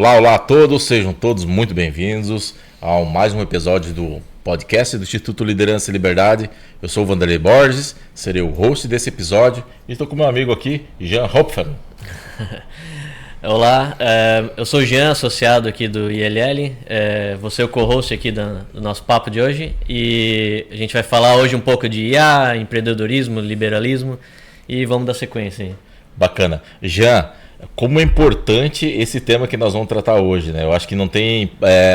Olá, olá a todos, sejam todos muito bem-vindos a mais um episódio do podcast do Instituto Liderança e Liberdade. Eu sou o Vanderlei Borges, serei o host desse episódio e estou com meu amigo aqui, Jean Hopfer. Olá, eu sou o Jean, associado aqui do ILL, vou ser o co-host aqui do nosso papo de hoje e a gente vai falar hoje um pouco de IA, empreendedorismo, liberalismo e vamos dar sequência aí. Bacana. Jean, como é importante esse tema que nós vamos tratar hoje, né? Eu acho que não tem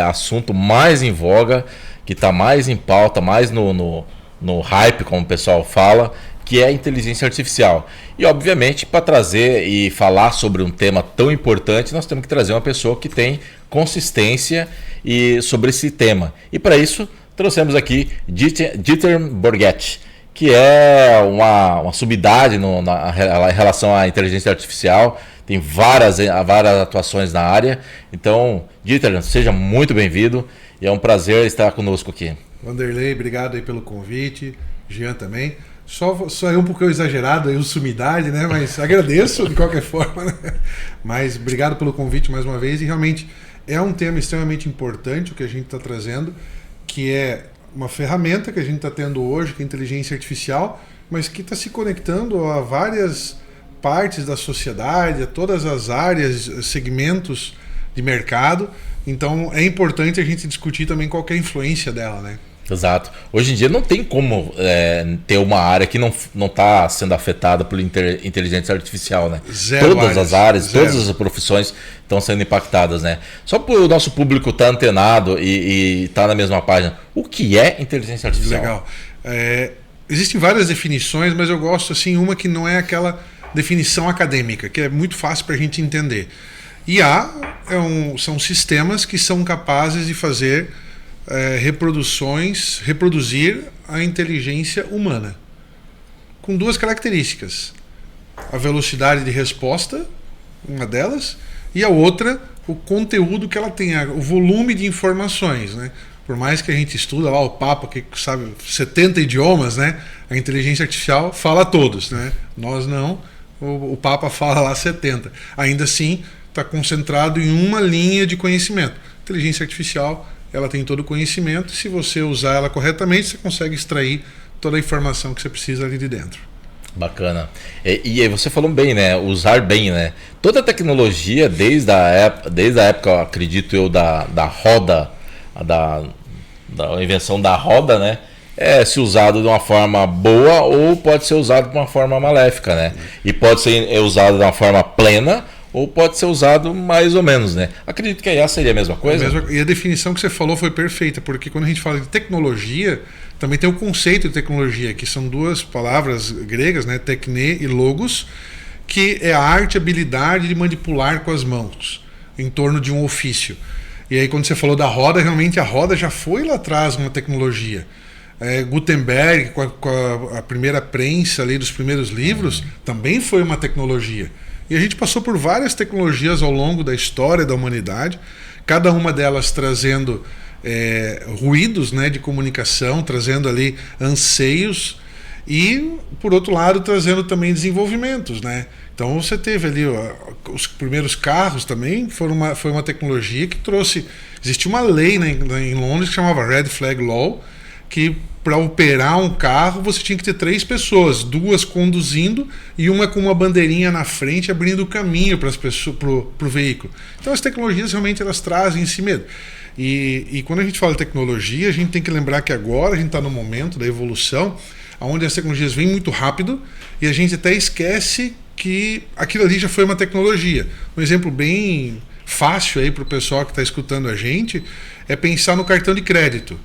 assunto mais em voga, que está mais em pauta, mais no hype, como o pessoal fala, que é a inteligência artificial. E, obviamente, para trazer e falar sobre um tema tão importante, nós temos que trazer uma pessoa que tem consistência sobre esse tema. E, para isso, trouxemos aqui Dieter Borghetti, que é uma sumidade em relação à inteligência artificial, tem várias atuações na área. Então, Dieter, seja muito bem-vindo e é um prazer estar conosco aqui. Vanderlei, obrigado aí pelo convite, Jean também. Só é um pouco exagerado aí o sumidade, né? Mas agradeço de qualquer forma, né? Mas obrigado pelo convite mais uma vez e realmente é um tema extremamente importante o que a gente está trazendo, que é uma ferramenta que a gente está tendo hoje, que é a inteligência artificial, mas que está se conectando a várias partes da sociedade, a todas as áreas, segmentos de mercado. Então é importante a gente discutir também qual que é a influência dela, né? Exato. Hoje em dia não tem como ter uma área que não está sendo afetada por inteligência artificial, né? Todas as áreas, todas as profissões estão sendo impactadas, né? Só para o nosso público estar antenado e estar na mesma página, o que é inteligência artificial? Legal. Existem várias definições, mas eu gosto assim uma que não é aquela definição acadêmica, que é muito fácil para a gente entender. IA são sistemas que são capazes de fazer reproduzir a inteligência humana, com duas características: a velocidade de resposta, uma delas, e a outra, o conteúdo que ela tem, o volume de informações, né? Por mais que a gente estuda lá o Papa, que sabe 70 idiomas, né? A inteligência artificial fala todos, né? Nós não, o Papa fala lá 70. Ainda assim, está concentrado em uma linha de conhecimento. Inteligência artificial, ela tem todo o conhecimento, e se você usar ela corretamente, você consegue extrair toda a informação que você precisa ali de dentro. Bacana. E você falou bem, né? Usar bem, né? Toda a tecnologia, desde a época, acredito eu, da roda, da invenção da roda, né? Se usado de uma forma boa ou pode ser usado de uma forma maléfica, né? E pode ser usado de uma forma plena ou pode ser usado mais ou menos, né? Acredito que a IA seria a mesma coisa. E a definição que você falou foi perfeita, porque quando a gente fala de tecnologia, também tem o conceito de tecnologia, que são duas palavras gregas, né? Tekne e logos, que é a arte e habilidade de manipular com as mãos, em torno de um ofício. E aí quando você falou da roda, realmente a roda já foi lá atrás uma tecnologia. Gutenberg, com a primeira prensa ali dos primeiros livros, também foi uma tecnologia. E a gente passou por várias tecnologias ao longo da história da humanidade, cada uma delas trazendo ruídos, né, de comunicação, trazendo ali anseios e, por outro lado, trazendo também desenvolvimentos, né? Então você teve ali os primeiros carros também, foi uma tecnologia que trouxe... Existia uma lei, né, em Londres que chamava Red Flag Law, que para operar um carro você tinha que ter 3 pessoas, 2 conduzindo e uma com uma bandeirinha na frente abrindo o caminho para as pessoas, pro veículo. Então as tecnologias realmente elas trazem esse medo. E quando a gente fala de tecnologia, a gente tem que lembrar que agora a gente está no momento da evolução, onde as tecnologias vêm muito rápido e a gente até esquece que aquilo ali já foi uma tecnologia. Um exemplo bem fácil aí para o pessoal que está escutando a gente é pensar no cartão de crédito.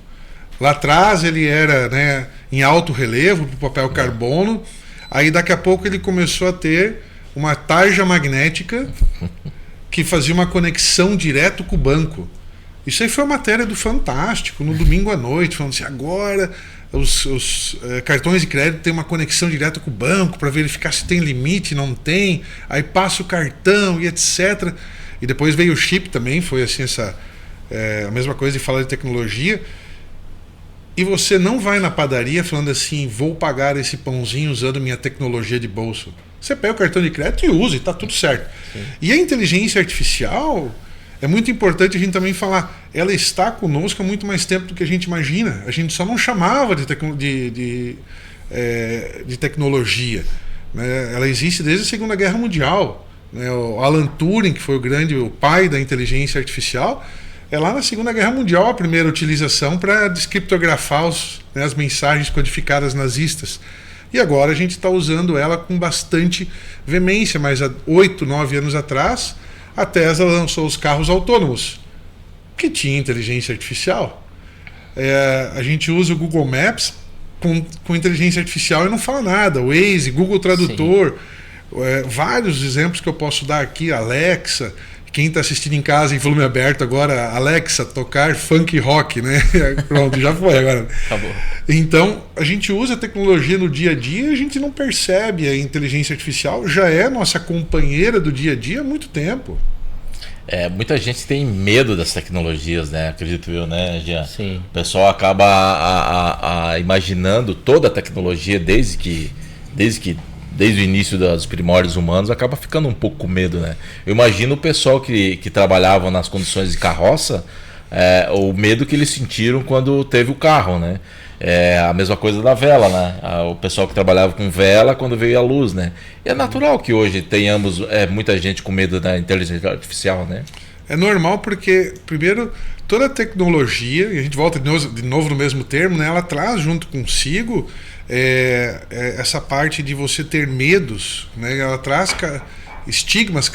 Lá atrás ele era, né, em alto relevo, para papel carbono. Aí daqui a pouco ele começou a ter uma tarja magnética que fazia uma conexão direto com o banco. Isso aí foi uma matéria do Fantástico, no domingo à noite, falando assim, agora os cartões de crédito têm uma conexão direta com o banco para verificar se tem limite, não tem. Aí passa o cartão e etc. E depois veio o chip também, foi assim a mesma coisa de falar de tecnologia. E você não vai na padaria falando assim, vou pagar esse pãozinho usando minha tecnologia de bolso. Você pega o cartão de crédito e usa e está tudo certo. Sim. E a inteligência artificial, é muito importante a gente também falar, ela está conosco há muito mais tempo do que a gente imagina. A gente só não chamava de tecnologia, né? Ela existe desde a Segunda Guerra Mundial, né? O Alan Turing, que foi o pai da inteligência artificial, é lá na Segunda Guerra Mundial a primeira utilização para descriptografar as mensagens codificadas nazistas. E agora a gente está usando ela com bastante veemência, mas há 8, 9 anos atrás a Tesla lançou os carros autônomos, que tinha inteligência artificial. A gente usa o Google Maps com inteligência artificial e não fala nada. O Waze, Google Tradutor, vários exemplos que eu posso dar aqui, Alexa. Quem está assistindo em casa em volume aberto agora, Alexa, tocar funk rock, né? Pronto, já foi agora. Acabou. Então, a gente usa a tecnologia no dia a dia e a gente não percebe. A inteligência artificial já é nossa companheira do dia a dia há muito tempo. Muita gente tem medo das tecnologias, né? Acredito eu, né, Jean? Sim. O pessoal acaba imaginando toda a tecnologia desde o início dos primórdios humanos, acaba ficando um pouco com medo, né? Eu imagino o pessoal que trabalhava nas condições de carroça, o medo que eles sentiram quando teve o carro, né? A mesma coisa da vela, né? O pessoal que trabalhava com vela quando veio a luz, né? E é natural que hoje tenhamos muita gente com medo da inteligência artificial, né? É normal porque, primeiro, toda a tecnologia, e a gente volta de novo no mesmo termo, né? Ela traz junto consigo essa parte de você ter medos, né? Ela traz estigmas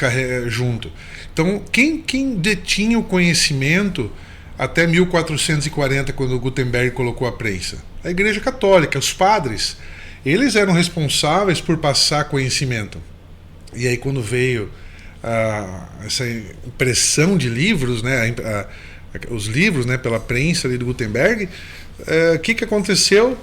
junto. Então, quem detinha o conhecimento até 1440, quando Gutenberg colocou a prensa? A Igreja Católica, os padres. Eles eram responsáveis por passar conhecimento. E aí, quando veio essa impressão de livros, né? Os livros, né? Pela prensa ali do Gutenberg, o que aconteceu?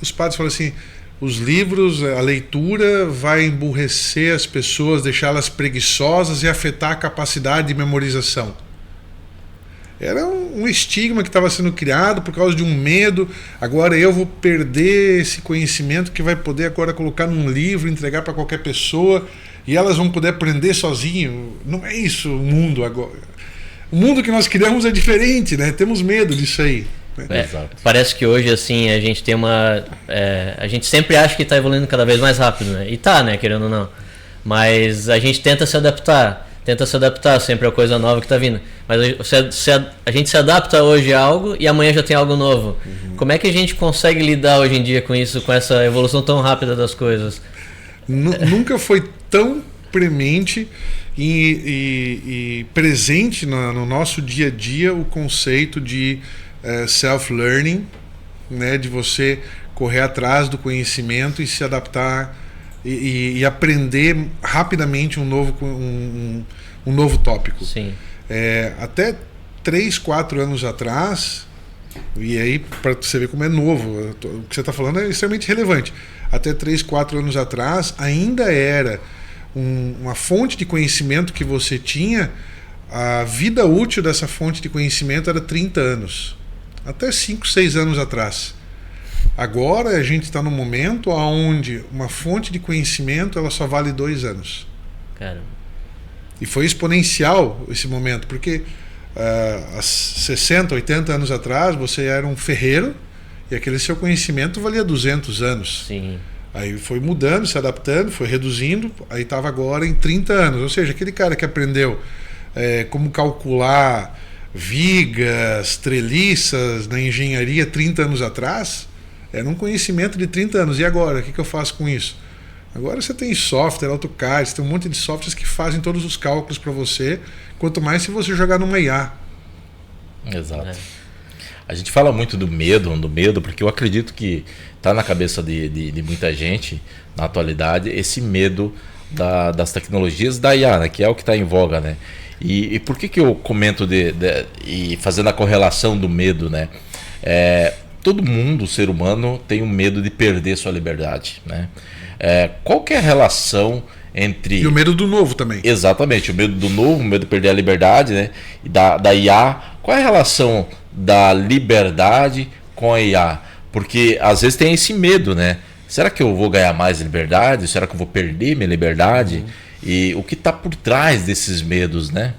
Os padres falaram assim: os livros, a leitura vai emburrecer as pessoas, deixá-las preguiçosas e afetar a capacidade de memorização. Era um estigma que estava sendo criado por causa de um medo. Agora eu vou perder esse conhecimento que vai poder agora colocar num livro, entregar para qualquer pessoa e elas vão poder aprender sozinho. Não é isso o mundo agora. O mundo que nós criamos é diferente, né? Temos medo disso aí. Parece que hoje assim a gente tem a gente sempre acha que está evoluindo cada vez mais rápido, né? E tá, né, querendo ou não. Mas a gente tenta se adaptar sempre a coisa nova que está vindo. Mas a gente se adapta hoje a algo e amanhã já tem algo novo. Como é que a gente consegue lidar hoje em dia com isso, com essa evolução tão rápida das coisas? Nunca foi tão premente e presente no nosso dia a dia o conceito de self-learning, né, de você correr atrás do conhecimento e se adaptar e aprender rapidamente um novo tópico. Sim. Até 3, 4 anos atrás, e aí para você ver como é novo, o que você está falando é extremamente relevante. Até 3, 4 anos atrás ainda era uma fonte de conhecimento que você tinha, a vida útil dessa fonte de conhecimento era 30 anos. Até 5, 6 anos atrás. Agora a gente está num momento onde uma fonte de conhecimento ela só vale 2 anos. Caramba. E foi exponencial esse momento, porque há 60, 80 anos atrás você era um ferreiro e aquele seu conhecimento valia 200 anos. Sim. Aí foi mudando, se adaptando, foi reduzindo, aí estava agora em 30 anos. Ou seja, aquele cara que aprendeu como calcular vigas, treliças na engenharia 30 anos atrás, era um conhecimento de 30 anos. E agora? O que eu faço com isso? Agora você tem software, AutoCAD, você tem um monte de softwares que fazem todos os cálculos para você, quanto mais se você jogar numa IA. Exato. A gente fala muito do medo, porque eu acredito que está na cabeça de muita gente, na atualidade, esse medo das tecnologias da IA, né, que é o que está em voga, né? E por que eu comento e fazendo a correlação do medo, né? Todo mundo, o ser humano, tem um medo de perder sua liberdade, né? Qual que é a relação entre... E o medo do novo também. Exatamente, o medo do novo, o medo de perder a liberdade, né? E da IA. Qual é a relação da liberdade com a IA? Porque às vezes tem esse medo, né? Será que eu vou ganhar mais liberdade? Será que eu vou perder minha liberdade? E o que está por trás desses medos, né?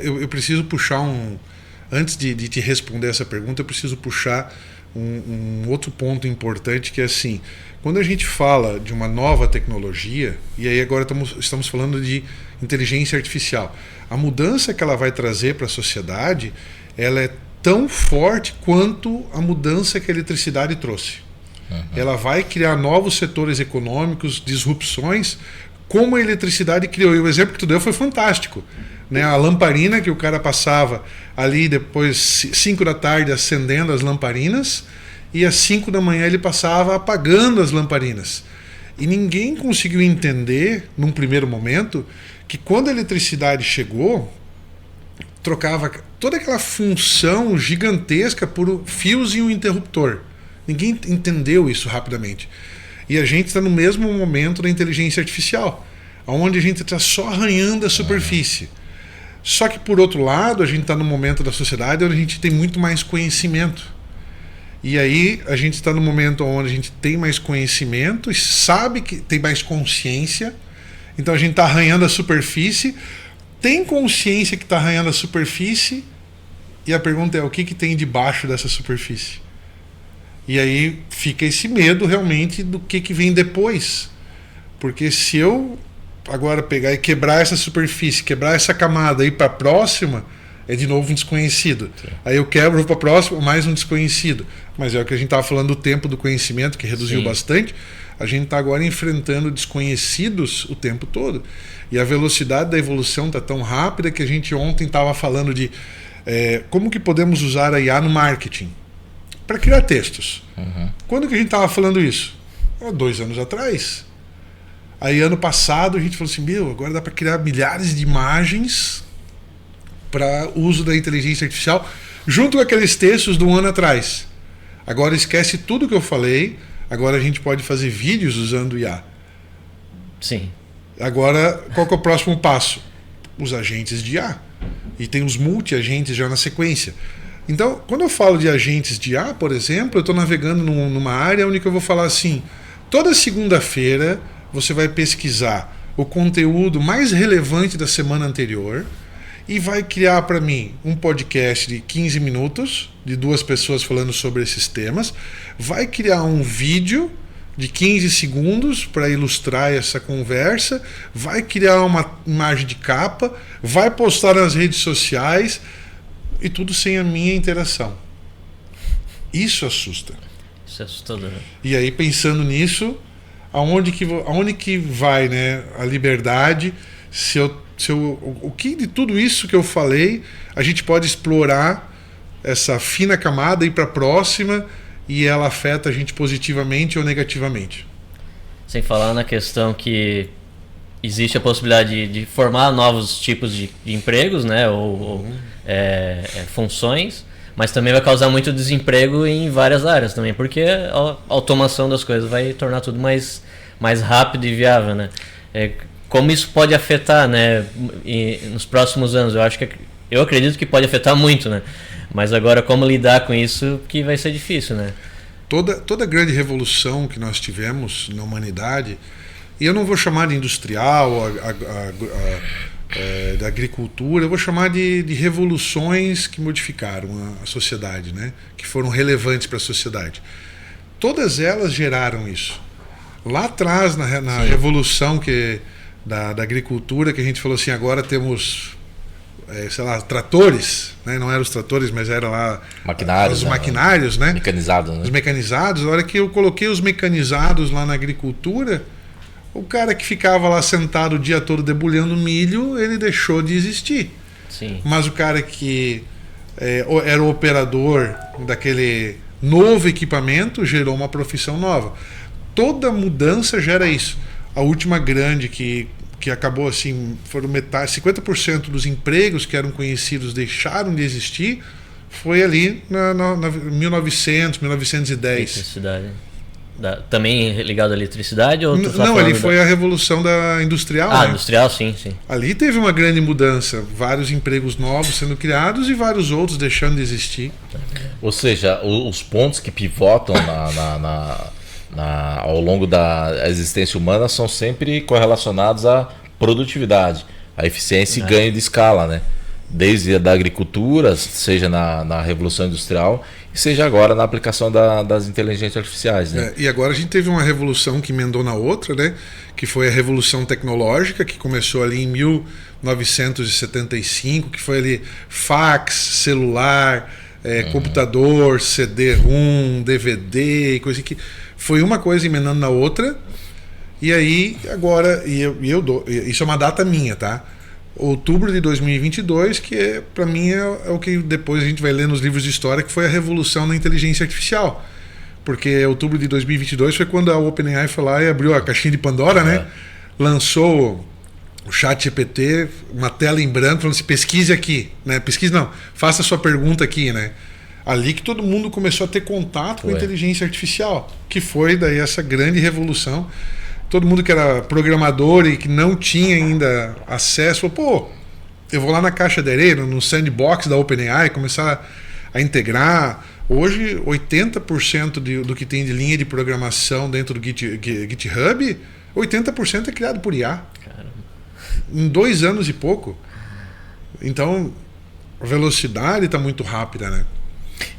Eu preciso puxar antes de te responder essa pergunta, eu preciso puxar um outro ponto importante, que é assim, quando a gente fala de uma nova tecnologia, e aí agora estamos falando de inteligência artificial, a mudança que ela vai trazer para a sociedade, ela é tão forte quanto a mudança que a eletricidade trouxe. Ela vai criar novos setores econômicos, disrupções, como a eletricidade criou. E o exemplo que tu deu foi fantástico, né? A lamparina que o cara passava ali depois 5 da tarde acendendo as lamparinas, e às 5 da manhã ele passava apagando as lamparinas. E ninguém conseguiu entender, num primeiro momento, que quando a eletricidade chegou, trocava toda aquela função gigantesca por fios e um interruptor. Ninguém entendeu isso rapidamente. E a gente está no mesmo momento da inteligência artificial, onde a gente está só arranhando a superfície. Só que, por outro lado, a gente está no momento da sociedade onde a gente tem muito mais conhecimento. E aí a gente está no momento onde a gente tem mais conhecimento e sabe que tem mais consciência. Então a gente está arranhando a superfície, tem consciência que está arranhando a superfície, e a pergunta é: o que tem debaixo dessa superfície? E aí fica esse medo realmente do que vem depois. Porque se eu agora pegar e quebrar essa superfície, quebrar essa camada e ir para a próxima, é de novo um desconhecido. Sim. Aí eu quebro, vou para a próxima, mais um desconhecido. Mas é o que a gente estava falando do tempo do conhecimento, que reduziu bastante. A gente está agora enfrentando desconhecidos o tempo todo. E a velocidade da evolução está tão rápida que a gente ontem estava falando de como que podemos usar a IA no marketing para criar textos. Quando que a gente estava falando isso? 2 anos atrás. Aí ano passado a gente falou assim, agora dá para criar milhares de imagens para uso da inteligência artificial, junto com aqueles textos do 1 ano atrás. Agora esquece tudo que eu falei, agora a gente pode fazer vídeos usando IA. Sim. Agora, qual que é o próximo passo? Os agentes de IA. E tem os multi-agentes já na sequência. Então, quando eu falo de agentes de IA, por exemplo, eu estou navegando numa área onde eu vou falar assim, toda segunda-feira você vai pesquisar o conteúdo mais relevante da semana anterior e vai criar para mim um podcast de 15 minutos, de 2 pessoas falando sobre esses temas, vai criar um vídeo de 15 segundos para ilustrar essa conversa, vai criar uma imagem de capa, vai postar nas redes sociais, e tudo sem a minha interação. Isso assusta. Isso é assustador. E aí, pensando nisso, aonde que vai, né, a liberdade? O que de tudo isso que eu falei a gente pode explorar essa fina camada e ir para a próxima, e ela afeta a gente positivamente ou negativamente? Sem falar na questão que existe a possibilidade de formar novos tipos de empregos, né, ou funções, mas também vai causar muito desemprego em várias áreas também, porque a automação das coisas vai tornar tudo mais rápido e viável, né? Como isso pode afetar, né, nos próximos anos? Eu acredito que pode afetar muito, né? Mas agora como lidar com isso que vai ser difícil, né? Toda grande revolução que nós tivemos na humanidade, e eu não vou chamar de industrial, da agricultura, eu vou chamar de revoluções que modificaram a sociedade, né? Que foram relevantes para a sociedade. Todas elas geraram isso. Lá atrás, na revolução da agricultura, que a gente falou assim, agora temos, tratores, né? Não eram os tratores, mas eram lá os maquinários, né? Mecanizados, né? Os mecanizados. Na hora que eu coloquei os mecanizados lá na agricultura, o cara que ficava lá sentado o dia todo debulhando milho, ele deixou de existir. Sim. Mas o cara que era o operador daquele novo equipamento gerou uma profissão nova. Toda mudança gera isso. A última grande que acabou assim, foram 50% dos empregos que eram conhecidos deixaram de existir, foi ali na 1900, 1910. Eletricidade. Também ligado à eletricidade? Ou não, ali foi a revolução industrial. Ah, né? Industrial, sim. Ali teve uma grande mudança, vários empregos novos sendo criados e vários outros deixando de existir. Ou seja, os pontos que pivotam ao longo da existência humana são sempre correlacionados a produtividade, a eficiência e ganho de escala, né? Desde a da agricultura, seja na Revolução Industrial, e seja agora na aplicação das inteligências artificiais, né? E agora a gente teve uma revolução que emendou na outra, né? Que foi a Revolução Tecnológica, que começou ali em 1975, que foi ali fax, celular, computador, CD-ROM, DVD, coisa que foi uma coisa emendando na outra. E aí, agora, isso é uma data minha, tá? Outubro de 2022, que para mim é o que depois a gente vai ler nos livros de história, que foi a revolução na inteligência artificial. Porque outubro de 2022 foi quando a OpenAI foi lá e abriu a caixinha de Pandora, né? Lançou o ChatGPT, uma tela em branco, falando assim, pesquise aqui, né? Pesquise não, faça a sua pergunta aqui, né? Ali que todo mundo começou a ter contato com a inteligência artificial, que foi daí essa grande revolução. Todo mundo que era programador e que não tinha ainda acesso, falou, pô, eu vou lá na caixa de areia, no sandbox da OpenAI, começar a integrar. Hoje, 80% do que tem de linha de programação dentro do GitHub, 80% é criado por IA. Caramba. Em 2 anos e pouco. Então, a velocidade está muito rápida, né?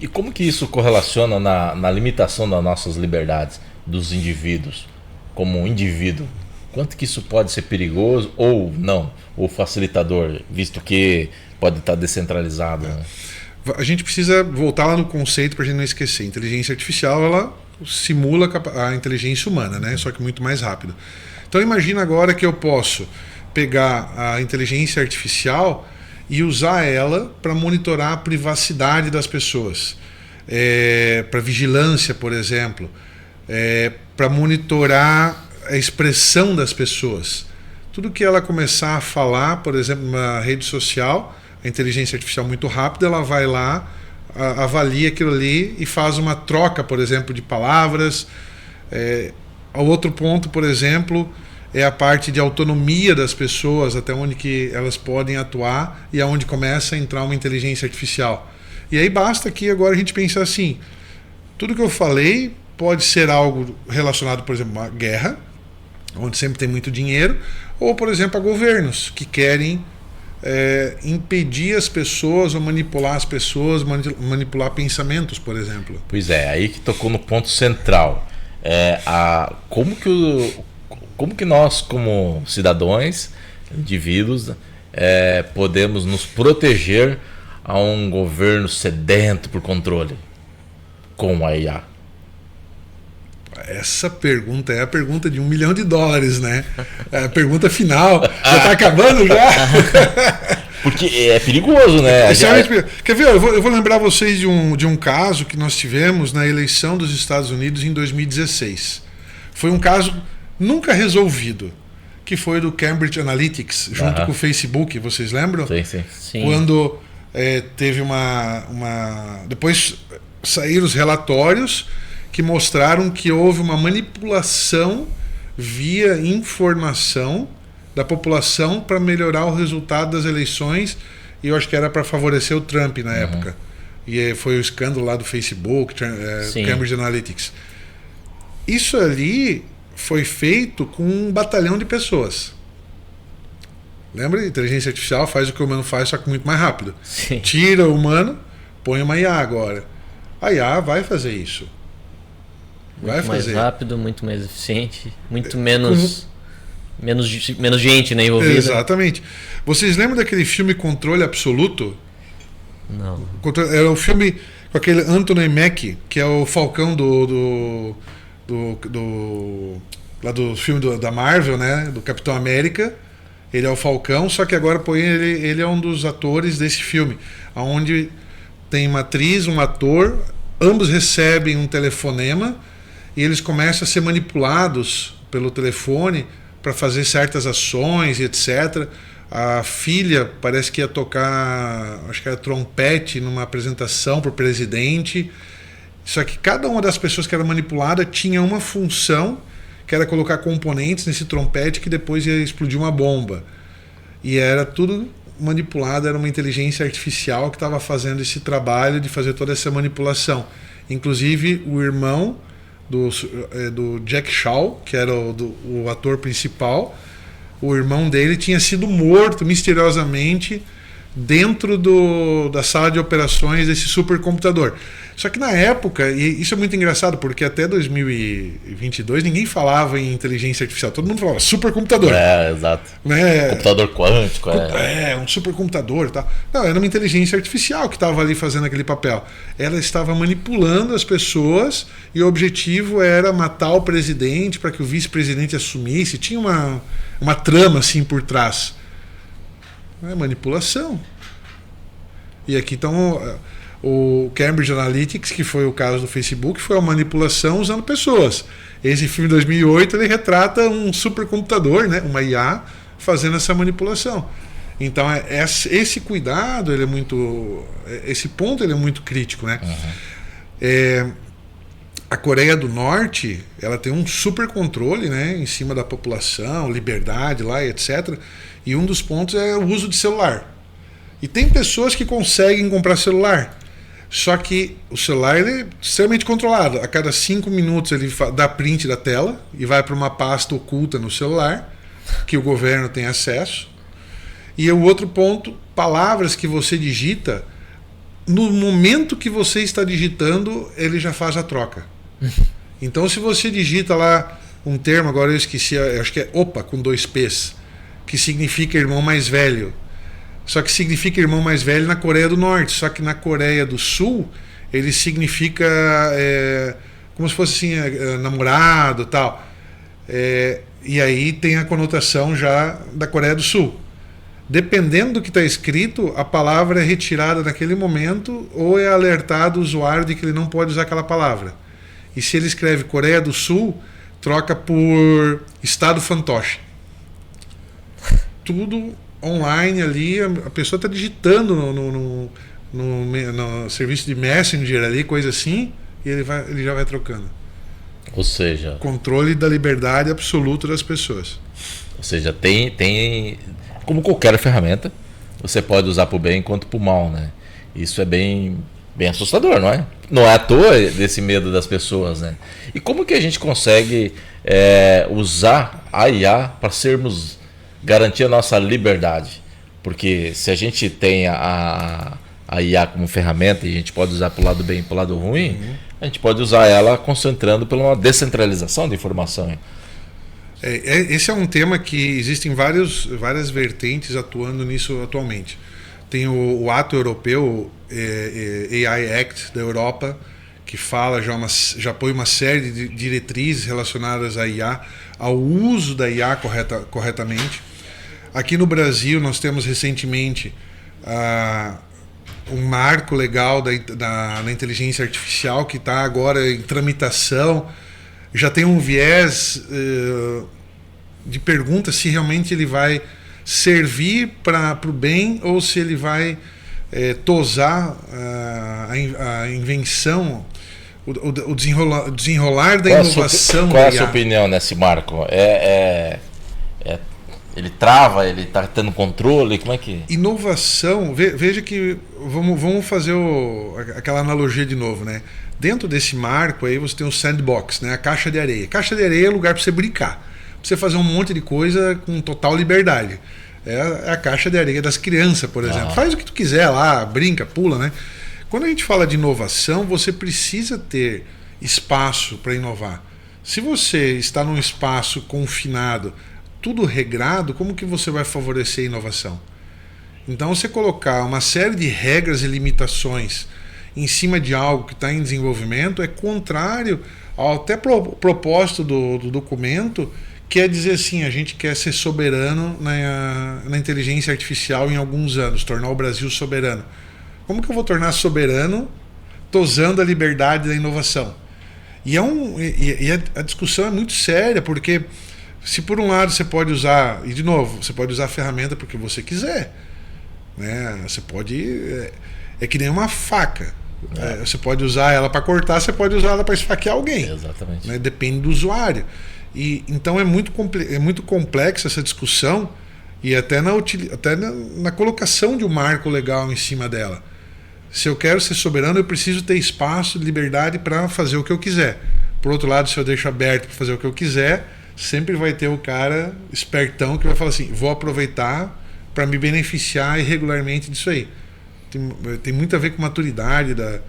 E como que isso correlaciona na limitação das nossas liberdades, dos indivíduos? Como um indivíduo, quanto que isso pode ser perigoso ou não, ou facilitador, visto que pode estar descentralizado, né? A gente precisa voltar lá no conceito para a gente não esquecer. A inteligência artificial, ela simula a inteligência humana, né? Só que muito mais rápido. Então imagina agora que eu posso pegar a inteligência artificial e usar ela para monitorar a privacidade das pessoas, para vigilância, por exemplo, para monitorar a expressão das pessoas. Tudo que ela começar a falar, por exemplo, numa rede social, a inteligência artificial muito rápida, ela vai lá, avalia aquilo ali e faz uma troca, por exemplo, de palavras. O outro ponto, por exemplo, é a parte de autonomia das pessoas, até onde que elas podem atuar e aonde começa a entrar uma inteligência artificial. E aí basta que agora a gente pensar assim, tudo que eu falei pode ser algo relacionado, por exemplo, a uma guerra, onde sempre tem muito dinheiro, ou, por exemplo, a governos que querem impedir as pessoas ou manipular as pessoas, manipular pensamentos, por exemplo. Pois é, aí que tocou no ponto central. Como que nós, como cidadãos, indivíduos, podemos nos proteger a um governo sedento por controle com a IA? Essa pergunta é a pergunta de $1 milhão, né? É a pergunta final. Já está acabando já? Porque é perigoso, né? Quer ver? Eu vou lembrar vocês de um caso que nós tivemos na eleição dos Estados Unidos em 2016. Foi um caso nunca resolvido, que foi do Cambridge Analytics, junto com o Facebook. Vocês lembram? Sim. Quando teve depois saíram os relatórios que mostraram que houve uma manipulação via informação da população para melhorar o resultado das eleições, e eu acho que era para favorecer o Trump na época. E foi o escândalo lá do Facebook, Cambridge Analytics. Isso ali foi feito com um batalhão de pessoas. Lembra? A inteligência artificial faz o que o humano faz, só que muito mais rápido. Sim. Tira o humano, põe uma IA agora. A IA vai fazer isso. Muito mais rápido, muito mais eficiente, muito menos gente, né, envolvida. Exatamente. Vocês lembram daquele filme Controle Absoluto? Não. Era o filme com aquele Anthony Mackie, que é o Falcão lá do filme da Marvel, né, do Capitão América. Ele é o Falcão, só que agora ele é um dos atores desse filme, onde tem uma atriz, um ator, ambos recebem um telefonema e eles começam a ser manipulados pelo telefone para fazer certas ações e etc. A filha parece que ia tocar, acho que era trompete numa apresentação para o presidente. Só que cada uma das pessoas que era manipulada tinha uma função, que era colocar componentes nesse trompete que depois ia explodir uma bomba. E era tudo manipulado, era uma inteligência artificial que estava fazendo esse trabalho de fazer toda essa manipulação. Inclusive o irmão do Jack Shaw, que era o ator principal, o irmão dele tinha sido morto misteriosamente dentro da sala de operações desse supercomputador. Só que na época, e isso é muito engraçado, porque até 2022 ninguém falava em inteligência artificial, todo mundo falava supercomputador. Exato. Né? Computador quântico. Um supercomputador e tal. Não, era uma inteligência artificial que estava ali fazendo aquele papel. Ela estava manipulando as pessoas e o objetivo era matar o presidente para que o vice-presidente assumisse. Tinha uma trama assim por trás. Manipulação. E aqui estão o Cambridge Analytics, que foi o caso do Facebook, foi uma manipulação usando pessoas. Esse filme de 2008 ele retrata um supercomputador, né, uma IA, fazendo essa manipulação. Então esse cuidado ele é muito, esse ponto ele é muito crítico, né? A Coreia do Norte ela tem um super controle, né, em cima da população, liberdade lá, etc. E um dos pontos é o uso de celular. E tem pessoas que conseguem comprar celular. Só que o celular ele é extremamente controlado. A cada 5 minutos ele dá print da tela e vai para uma pasta oculta no celular, que o governo tem acesso. E o outro ponto, palavras que você digita, no momento que você está digitando, ele já faz a troca. Então se você digita lá um termo, agora eu esqueci, eu acho que é OPA com 2 P's, que significa irmão mais velho. Só que significa irmão mais velho na Coreia do Norte. Só que na Coreia do Sul, ele significa como se fosse assim, namorado e tal. E aí tem a conotação já da Coreia do Sul. Dependendo do que está escrito, a palavra é retirada naquele momento ou é alertado o usuário de que ele não pode usar aquela palavra. E se ele escreve Coreia do Sul, troca por Estado Fantoche. Tudo online ali, a pessoa está digitando no serviço de Messenger ali, coisa assim, e ele já vai trocando. Ou seja, controle da liberdade absoluta das pessoas. Ou seja, tem como qualquer ferramenta, você pode usar para o bem quanto para o mal, né? Isso é bem assustador, não é? Não é à toa desse medo das pessoas, né? E como que a gente consegue usar a IA para garantir a nossa liberdade? Porque se a gente tem a IA como ferramenta e a gente pode usar para o lado bem e para o lado ruim, a gente pode usar ela concentrando pela uma descentralização da informação. Esse é um tema que existem várias vertentes atuando nisso atualmente. Tem o ato europeu, AI Act da Europa, que fala, já põe uma série de diretrizes relacionadas à IA, ao uso da IA corretamente. Aqui no Brasil nós temos recentemente um marco legal da inteligência artificial que está agora em tramitação. Já tem um viés de pergunta se realmente ele vai servir para o bem ou se ele vai tosar a invenção, o desenrolar da inovação. Qual é a sua opinião nesse marco? Ele trava, ele está tendo controle? Como é que... Inovação, veja que vamos fazer aquela analogia de novo, né? Dentro desse marco aí você tem o sandbox, né? A caixa de areia. Caixa de areia é lugar para você brincar, para você fazer um monte de coisa com total liberdade. É a caixa de areia das crianças, por exemplo. Faz o que tu quiser lá, brinca, pula, né? Quando a gente fala de inovação, você precisa ter espaço para inovar. Se você está num espaço confinado, tudo regrado, como que você vai favorecer a inovação? Então você colocar uma série de regras e limitações em cima de algo que está em desenvolvimento é contrário ao até propósito do documento, que é dizer assim, a gente quer ser soberano na inteligência artificial em alguns anos, tornar o Brasil soberano. Como que eu vou tornar soberano tosando a liberdade da inovação? E a discussão é muito séria, porque se por um lado você pode usar, e de novo, você pode usar a ferramenta porque você quiser, né? Você pode... É que nem uma faca. Você pode usar ela para cortar, você pode usar ela para esfaquear alguém. Exatamente. Né? Depende do usuário. Então é muito complexa essa discussão, e até na colocação de um marco legal em cima dela. Se eu quero ser soberano, eu preciso ter espaço, liberdade para fazer o que eu quiser. Por outro lado, se eu deixo aberto para fazer o que eu quiser, sempre vai ter o cara espertão que vai falar assim, vou aproveitar para me beneficiar irregularmente disso aí. Tem muito a ver com maturidade da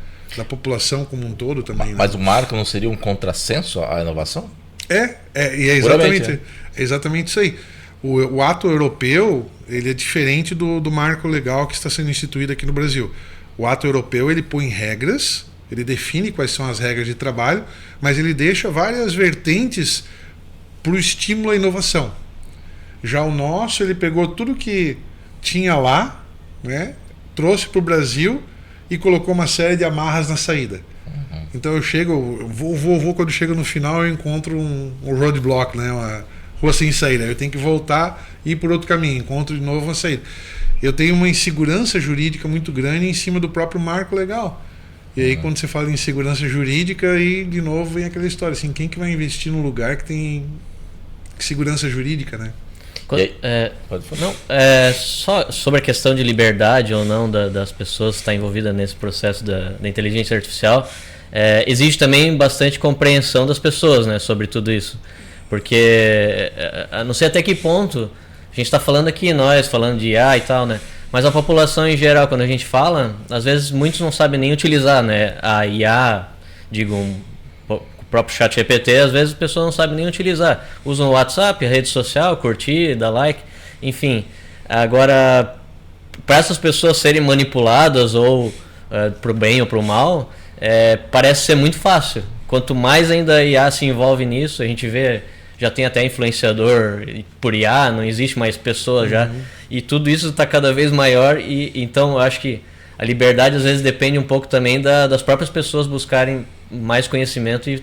população como um todo também. Mas o marco não seria um contrassenso à inovação? É exatamente isso aí. O ato europeu, ele é diferente do marco legal que está sendo instituído aqui no Brasil. O ato europeu, ele põe regras, ele define quais são as regras de trabalho, mas ele deixa várias vertentes para o estímulo à inovação. Já o nosso, ele pegou tudo que tinha lá, né, trouxe para o Brasil e colocou uma série de amarras na saída. Então eu chego, vou quando chego no final eu encontro um roadblock, né, uma rua sem saída. Eu tenho que voltar e ir por outro caminho, encontro de novo uma saída. Eu tenho uma insegurança jurídica muito grande em cima do próprio marco legal. E aí quando você fala em insegurança jurídica, aí de novo vem aquela história assim, quem que vai investir num lugar que tem segurança jurídica, né? Só sobre a questão de liberdade ou não das pessoas que estão envolvidas nesse processo da inteligência artificial, exige também bastante compreensão das pessoas, né, sobre tudo isso. Porque, não sei até que ponto, a gente está falando aqui, nós falando de IA e tal, né? Mas a população em geral, quando a gente fala, às vezes muitos não sabem nem utilizar, né? A IA, o próprio chat GPT, às vezes as pessoas não sabem nem utilizar. Usam o WhatsApp, a rede social, curtir, dar like, enfim. Agora, para essas pessoas serem manipuladas ou para o bem ou para o mal, parece ser muito fácil. Quanto mais ainda a IA se envolve nisso, a gente vê, já tem até influenciador por IA, não existe mais pessoas já, e tudo isso está cada vez maior, e então eu acho que a liberdade às vezes depende um pouco também das próprias pessoas buscarem mais conhecimento e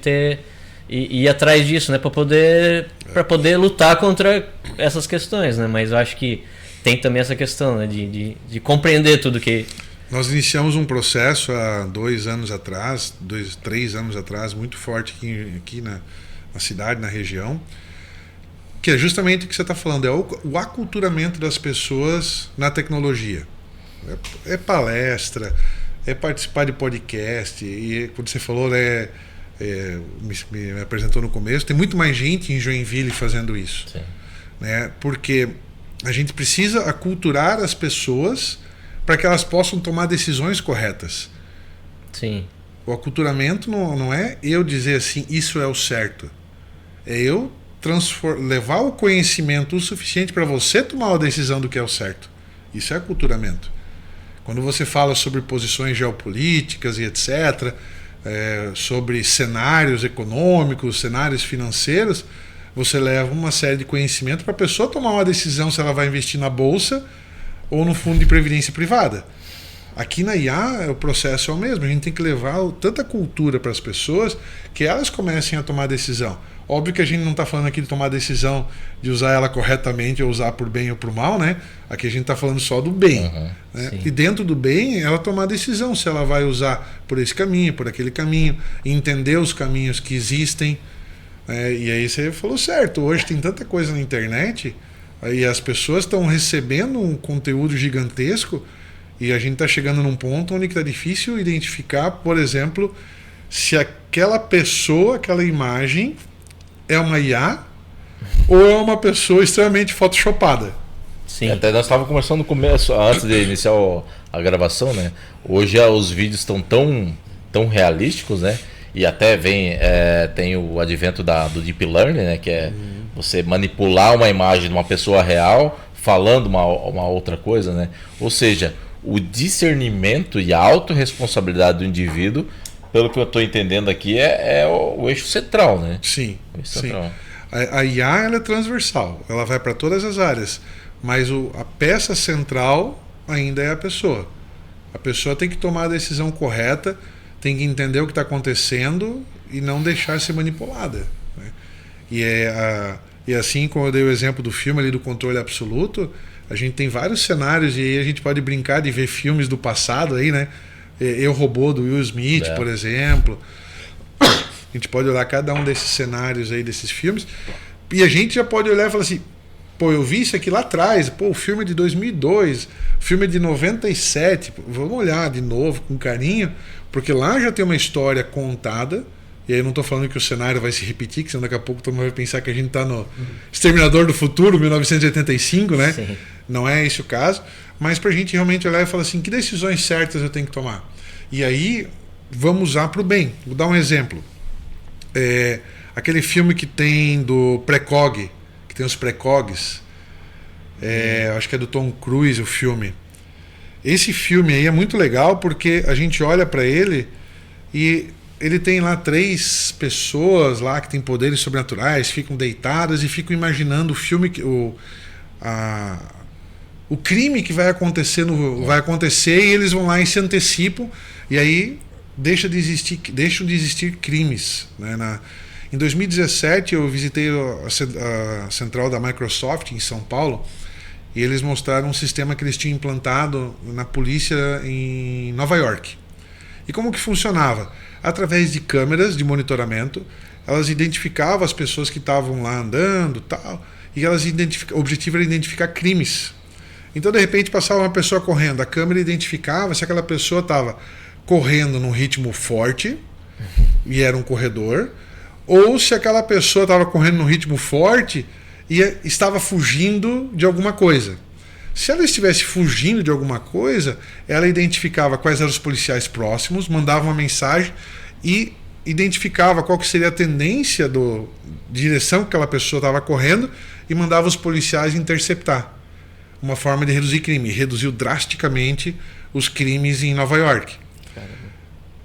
ir atrás disso, né, para poder lutar contra essas questões, né? Mas eu acho que tem também essa questão, né, de compreender tudo que... Nós iniciamos um processo há 3 anos atrás, muito forte aqui na cidade, na região, que é justamente o que você está falando, é o aculturamento das pessoas na tecnologia. É palestra, é participar de podcast, e quando você falou, me apresentou no começo, tem muito mais gente em Joinville fazendo isso. Sim. Né? Porque a gente precisa aculturar as pessoas para que elas possam tomar decisões corretas. Sim. O aculturamento não é eu dizer assim, isso é o certo. É eu levar o conhecimento o suficiente para você tomar uma decisão do que é o certo. Isso é aculturamento. Quando você fala sobre posições geopolíticas e etc., sobre cenários econômicos, cenários financeiros, você leva uma série de conhecimento para a pessoa tomar uma decisão se ela vai investir na bolsa ou no fundo de previdência privada. Aqui na IA o processo é o mesmo, a gente tem que levar tanta cultura para as pessoas que elas comecem a tomar decisão. Óbvio que a gente não está falando aqui de tomar decisão de usar ela corretamente ou usar por bem ou por mal, né? Aqui a gente está falando só do bem. Né? E dentro do bem, ela tomar decisão se ela vai usar por esse caminho, por aquele caminho, entender os caminhos que existem. E aí você falou certo, hoje tem tanta coisa na internet e as pessoas estão recebendo um conteúdo gigantesco e a gente está chegando num ponto onde está difícil identificar, por exemplo, se aquela pessoa, aquela imagem é uma IA ou é uma pessoa extremamente photoshopada. Sim. Até nós estávamos conversando no começo, antes de iniciar a gravação, né? Hoje os vídeos estão tão realísticos, né? E até tem o advento do Deep Learning, né? Que é você manipular uma imagem de uma pessoa real falando uma outra coisa, né? Ou seja, o discernimento e a autorresponsabilidade do indivíduo, pelo que eu estou entendendo aqui, é o eixo central, né? Sim. Central. A IA ela é transversal, ela vai para todas as áreas, mas a peça central ainda é a pessoa. A pessoa tem que tomar a decisão correta, tem que entender o que está acontecendo e não deixar ser manipulada. Né? E assim como eu dei o exemplo do filme ali do controle absoluto, a gente tem vários cenários e aí a gente pode brincar de ver filmes do passado aí, né? Eu, Robô, do Will Smith, por exemplo. A gente pode olhar cada um desses cenários aí, desses filmes, e a gente já pode olhar e falar assim, pô, eu vi isso aqui lá atrás, pô, o filme é de 2002, o filme é de 97, vamos olhar de novo com carinho, porque lá já tem uma história contada, E aí eu não estou falando que o cenário vai se repetir, que senão daqui a pouco todo mundo vai pensar que a gente está no Exterminador do Futuro, 1985, né? Sim. Não é esse o caso. Mas para a gente realmente olhar e falar assim, que decisões certas eu tenho que tomar? E aí vamos usar para o bem. Vou dar um exemplo. Aquele filme que tem do Precog, que tem os Precogs, acho que é do Tom Cruise o filme. Esse filme aí é muito legal porque a gente olha para ele e ele tem lá 3 pessoas lá que têm poderes sobrenaturais, ficam deitadas e ficam imaginando o filme, o crime que vai acontecer, vai acontecer, e eles vão lá e se antecipam, e aí deixam de existir crimes, né? Em 2017 eu visitei a central da Microsoft em São Paulo, e eles mostraram um sistema que eles tinham implantado na polícia em Nova York. E como que funcionava? Através de câmeras de monitoramento, elas identificavam as pessoas que estavam lá andando, tal, e o objetivo era identificar crimes. Então, de repente, passava uma pessoa correndo, a câmera identificava se aquela pessoa estava correndo num ritmo forte, e era um corredor, ou se aquela pessoa estava correndo num ritmo forte e estava fugindo de alguma coisa. Se ela estivesse fugindo de alguma coisa, ela identificava quais eram os policiais próximos, mandava uma mensagem e identificava qual que seria a tendência de direção que aquela pessoa estava correndo e mandava os policiais interceptar. Uma forma de reduzir crime. Reduziu drasticamente os crimes em Nova York. Caramba.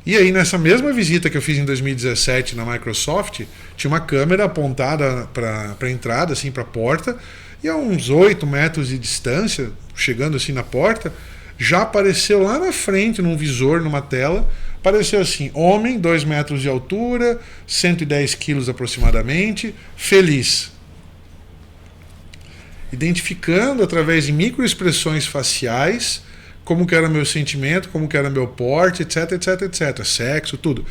E aí, nessa mesma visita que eu fiz em 2017 na Microsoft, tinha uma câmera apontada para a entrada, assim, para a porta, e a uns 8 metros de distância, chegando assim na porta, já apareceu lá na frente, num visor, numa tela, apareceu assim, homem, 2 metros de altura, 110 quilos aproximadamente, feliz. Identificando através de microexpressões faciais como que era meu sentimento, como que era meu porte, etc, etc, etc, sexo, tudo.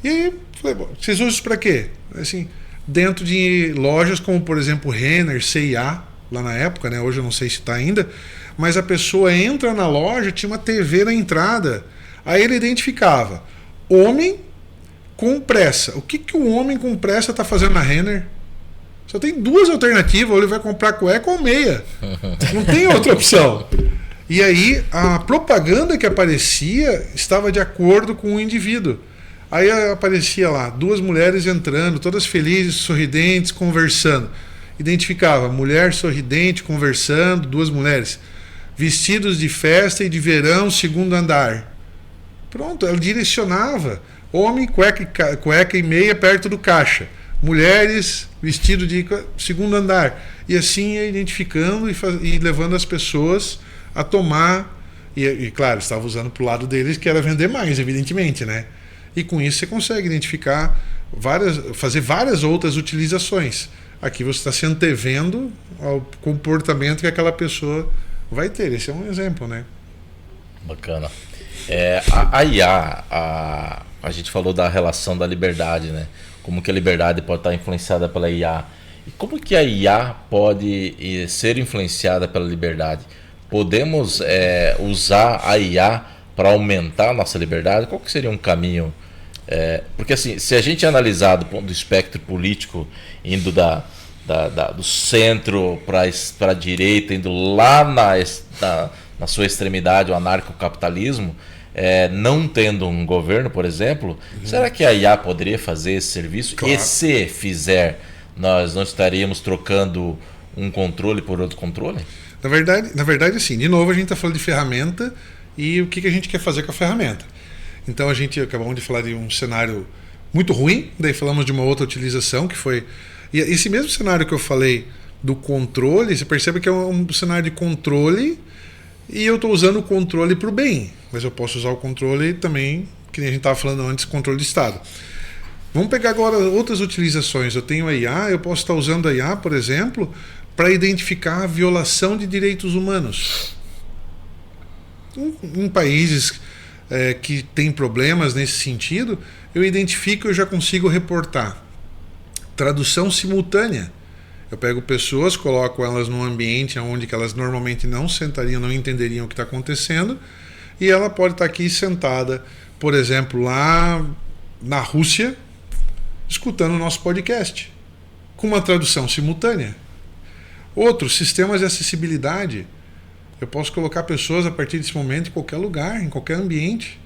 E aí, falei, bom, vocês usam isso para quê? Assim, dentro de lojas como, por exemplo, Renner, C&A, lá na época, né? Hoje eu não sei se está ainda, mas a pessoa entra na loja, tinha uma TV na entrada, aí ele identificava homem com pressa. O que o homem com pressa está fazendo na Renner? Só tem 2 alternativas, ou ele vai comprar cueca ou meia. Não tem outra opção. E aí a propaganda que aparecia estava de acordo com o indivíduo. Aí aparecia lá 2 mulheres entrando, todas felizes, sorridentes, conversando. Identificava mulher sorridente, conversando, 2 mulheres. Vestidos de festa e de verão, 2º andar. Pronto, ela direcionava. Homem, cueca e meia perto do caixa. Mulheres, vestido de 2º andar. E assim ia identificando e levando as pessoas a tomar. E claro, estava usando para o lado deles, que era vender mais, evidentemente, né? E com isso você consegue identificar fazer várias outras utilizações. Aqui você está se antevendo ao comportamento que aquela pessoa vai ter. Esse é um exemplo, né? Bacana. A IA, a gente falou da relação da liberdade, né? Como que a liberdade pode estar influenciada pela IA. E como que a IA pode ser influenciada pela liberdade? Podemos usar a IA para aumentar a nossa liberdade? Qual que seria um caminho? Porque assim, se a gente analisar do ponto do espectro político, indo do centro para a direita, indo lá na sua extremidade, o anarcocapitalismo, não tendo um governo, por exemplo, será que a IA poderia fazer esse serviço? Claro. E se fizer, nós não estaríamos trocando um controle por outro controle? Na verdade, assim, de novo a gente está falando de ferramenta e o que a gente quer fazer com a ferramenta. Então acabamos de falar de um cenário muito ruim, daí falamos de uma outra utilização que foi... E esse mesmo cenário que eu falei do controle, você percebe que é um cenário de controle e eu estou usando o controle para o bem, mas eu posso usar o controle também, que nem a gente estava falando antes, controle de Estado. Vamos pegar agora outras utilizações. Eu tenho a IA, eu posso estar usando a IA, por exemplo, para identificar a violação de direitos humanos. Em países que têm problemas nesse sentido, eu identifico e eu já consigo reportar. Tradução simultânea. Eu pego pessoas, coloco elas num ambiente onde elas normalmente não sentariam, não entenderiam o que está acontecendo, e ela pode estar aqui sentada, por exemplo, lá na Rússia, escutando o nosso podcast, com uma tradução simultânea. Outros, sistemas de acessibilidade. Eu posso colocar pessoas a partir desse momento em qualquer lugar, em qualquer ambiente,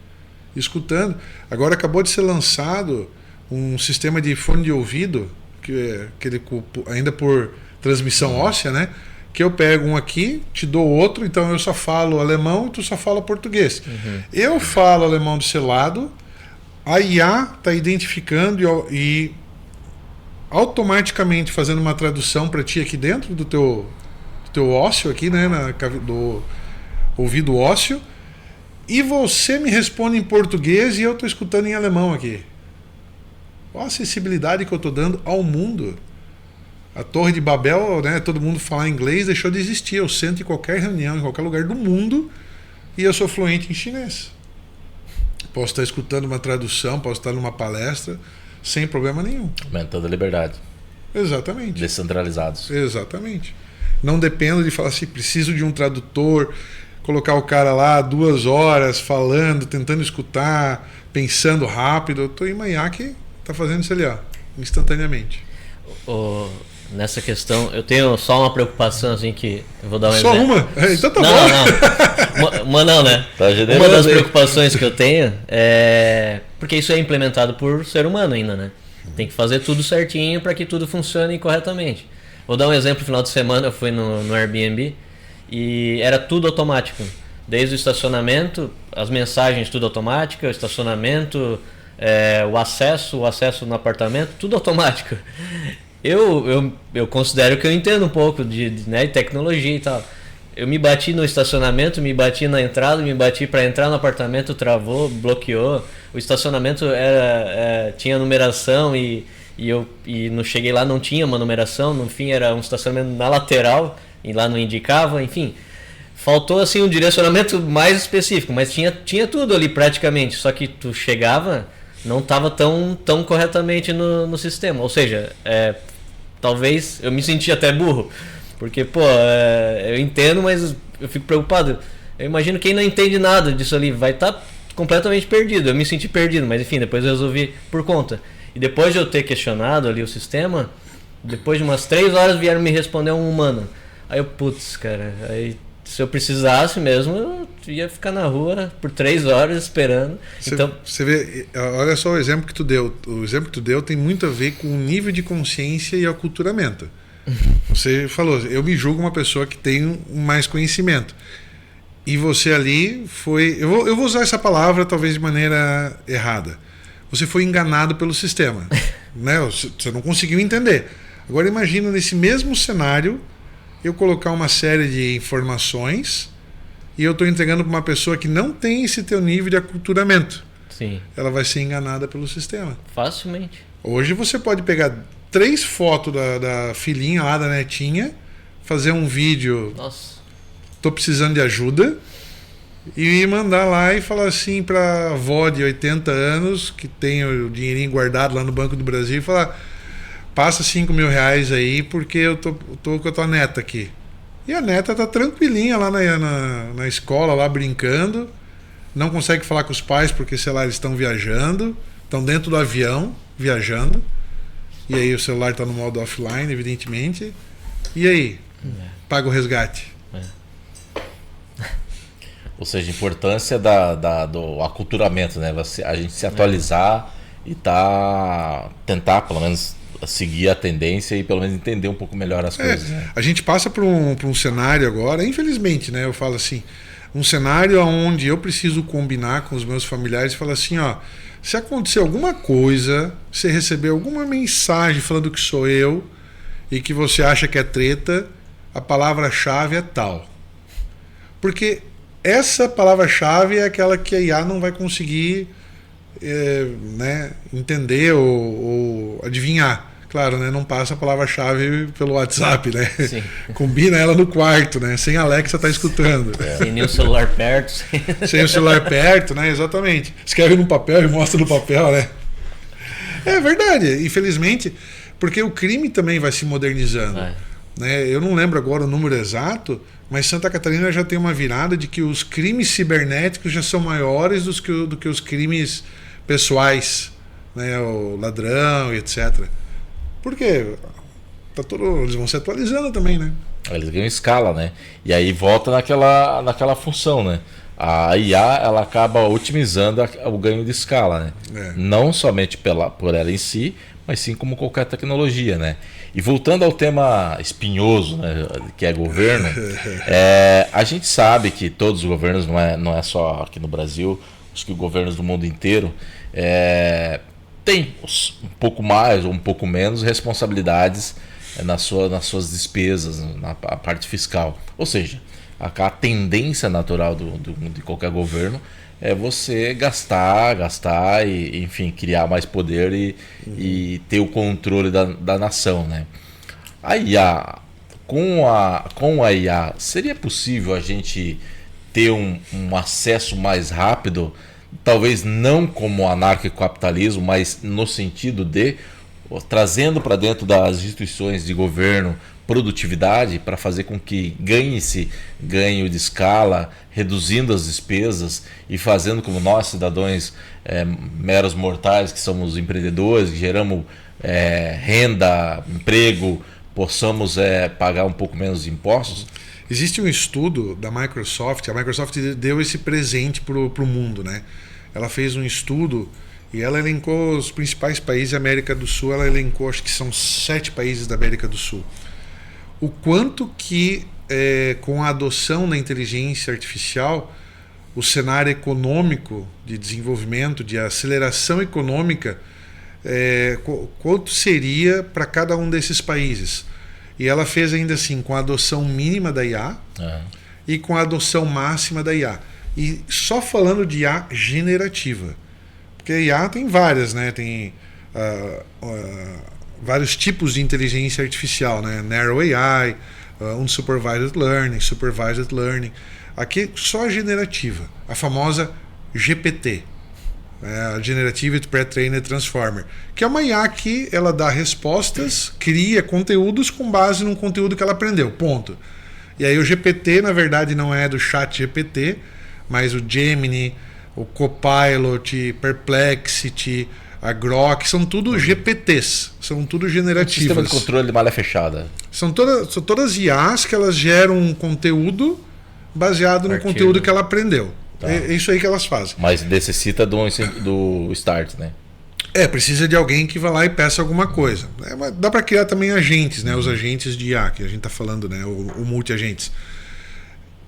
escutando. Agora acabou de ser lançado um sistema de fone de ouvido, ainda por transmissão óssea, né? Que eu pego um aqui, te dou outro, então eu só falo alemão e tu só fala português. Eu falo alemão do seu lado, a IA está identificando e automaticamente fazendo uma tradução para ti aqui dentro do teu ósseo aqui, né, do ouvido ósseo, e você me responde em português e eu estou escutando em alemão aqui. Olha a acessibilidade que eu estou dando ao mundo. A Torre de Babel, né, todo mundo falar inglês, deixou de existir. Eu sento em qualquer reunião, em qualquer lugar do mundo, e eu sou fluente em chinês. Posso estar escutando uma tradução, posso estar numa palestra, sem problema nenhum. Aumentando a liberdade. Exatamente. Descentralizados. Exatamente. Não dependo de falar assim, preciso de um tradutor, colocar o cara lá 2 horas falando, tentando escutar, pensando rápido. Eu estou em Maiá que está fazendo isso ali, ó, instantaneamente. Nessa questão, eu tenho só uma preocupação, assim, que eu vou dar um Só exemplo. uma? Então tá não, bom. não. Uma não, né? Tá generoso. Uma das preocupações que eu tenho é... Porque isso é implementado por ser humano ainda, né? Tem que fazer tudo certinho para que tudo funcione corretamente. Vou dar um exemplo. No final de semana eu fui no Airbnb e era tudo automático. Desde o estacionamento, as mensagens tudo automático, o estacionamento, o acesso no apartamento, tudo automático. Eu considero que eu entendo um pouco de tecnologia e tal. Eu me bati no estacionamento, me bati na entrada, me bati para entrar no apartamento, travou, bloqueou. O estacionamento tinha numeração e não cheguei lá, não tinha uma numeração. No fim era um estacionamento na lateral e lá não indicava, enfim. Faltou assim um direcionamento mais específico, mas tinha tudo ali praticamente. Só que tu chegava, não estava tão corretamente no sistema. Ou seja, talvez eu me senti até burro. Porque, eu entendo, mas eu fico preocupado. Eu imagino quem não entende nada disso ali vai estar completamente perdido. Eu me senti perdido, mas enfim, depois eu resolvi por conta. E depois de eu ter questionado ali o sistema, depois de umas 3 horas vieram me responder um humano. Aí eu, putz, cara, aí se eu precisasse mesmo, eu ia ficar na rua por 3 horas esperando. Você vê, olha só o exemplo que tu deu. O exemplo que tu deu tem muito a ver com o nível de consciência e aculturamento. Você falou, eu me julgo uma pessoa que tem mais conhecimento. E você ali foi... Eu vou usar essa palavra talvez de maneira errada. Você foi enganado pelo sistema. Né? Você não conseguiu entender. Agora imagina nesse mesmo cenário eu colocar uma série de informações e eu estou entregando para uma pessoa que não tem esse teu nível de aculturamento. Sim. Ela vai ser enganada pelo sistema. Facilmente. Hoje você pode pegar 3 fotos da filhinha lá, da netinha, fazer um vídeo, tô precisando de ajuda, e mandar lá e falar assim pra avó de 80 anos, que tem o dinheirinho guardado lá no Banco do Brasil, e falar, passa 5 mil reais aí, porque eu tô com a tua neta aqui. E a neta tá tranquilinha lá na escola, lá brincando, não consegue falar com os pais, porque, sei lá, eles estão viajando, estão dentro do avião, viajando. E aí o celular está no modo offline, evidentemente. E aí? Paga o resgate. Ou seja, a importância do aculturamento, né? A gente se atualizar e tentar, pelo menos, seguir a tendência e pelo menos entender um pouco melhor as coisas. Né? A gente passa por um cenário agora, infelizmente, né? Eu falo assim, um cenário onde eu preciso combinar com os meus familiares e falar assim, ó, se acontecer alguma coisa, você receber alguma mensagem falando que sou eu e que você acha que é treta, a palavra-chave é tal. Porque essa palavra-chave é aquela que a IA não vai conseguir entender ou adivinhar. Claro, né? Não passa a palavra-chave pelo WhatsApp, né? Sim. Combina ela no quarto, né? Sem a Alexa tá escutando. Sem nem o celular perto. Sem o celular perto, né? Exatamente. Escreve no papel e mostra no papel, né? É verdade, infelizmente, porque o crime também vai se modernizando. Né? Eu não lembro agora o número exato, mas Santa Catarina já tem uma virada de que os crimes cibernéticos já são maiores do que os crimes pessoais. né, o ladrão e etc. Por quê? Eles vão se atualizando também, né? Eles ganham escala, né? E aí volta naquela função, né? A IA ela acaba otimizando o ganho de escala, né? Não somente por ela em si, mas sim como qualquer tecnologia, né? E voltando ao tema espinhoso, né, que é governo, a gente sabe que todos os governos, não é só aqui no Brasil, acho que os governos do mundo inteiro têm um pouco mais ou um pouco menos responsabilidades nas suas despesas, na parte fiscal. Ou seja, a tendência natural de qualquer governo é você gastar e, enfim, criar mais poder e ter o controle da nação, né? A IA, com a IA, seria possível a gente ter um acesso mais rápido, talvez não como anarcocapitalismo, mas no sentido de trazendo para dentro das instituições de governo produtividade para fazer com que ganho de escala, reduzindo as despesas e fazendo como nós, cidadãos meros mortais, que somos empreendedores, que geramos renda, emprego, possamos pagar um pouco menos de impostos? Existe um estudo da Microsoft, a Microsoft deu esse presente para o mundo, né? Ela fez um estudo e ela elencou os principais países da América do Sul, ela elencou, acho que são 7 países da América do Sul. O quanto que, com a adoção da inteligência artificial, o cenário econômico de desenvolvimento, de aceleração econômica, quanto seria para cada um desses países. E ela fez ainda assim, com a adoção mínima da IA e com a adoção máxima da IA. E só falando de IA generativa. Porque a IA tem várias, né? Tem vários tipos de inteligência artificial, né? Narrow AI, Unsupervised Learning, Supervised Learning. Aqui só a generativa, a famosa GPT, a Generative Pre-trained Transformer, que é uma IA que ela dá respostas, cria conteúdos com base num conteúdo que ela aprendeu, ponto. E aí o GPT, na verdade, não é do chat GPT, mas o Gemini, o Copilot, Perplexity, a Grok, são tudo GPTs, são tudo generativas. Sistema de controle de malha fechada. São todas IAs que elas geram um conteúdo baseado no conteúdo que ela aprendeu. Tá. É isso aí que elas fazem. Mas necessita do start, né? Precisa de alguém que vá lá e peça alguma coisa. Mas dá para criar também agentes, né? Os agentes de IA, que a gente está falando, né? O multi-agentes.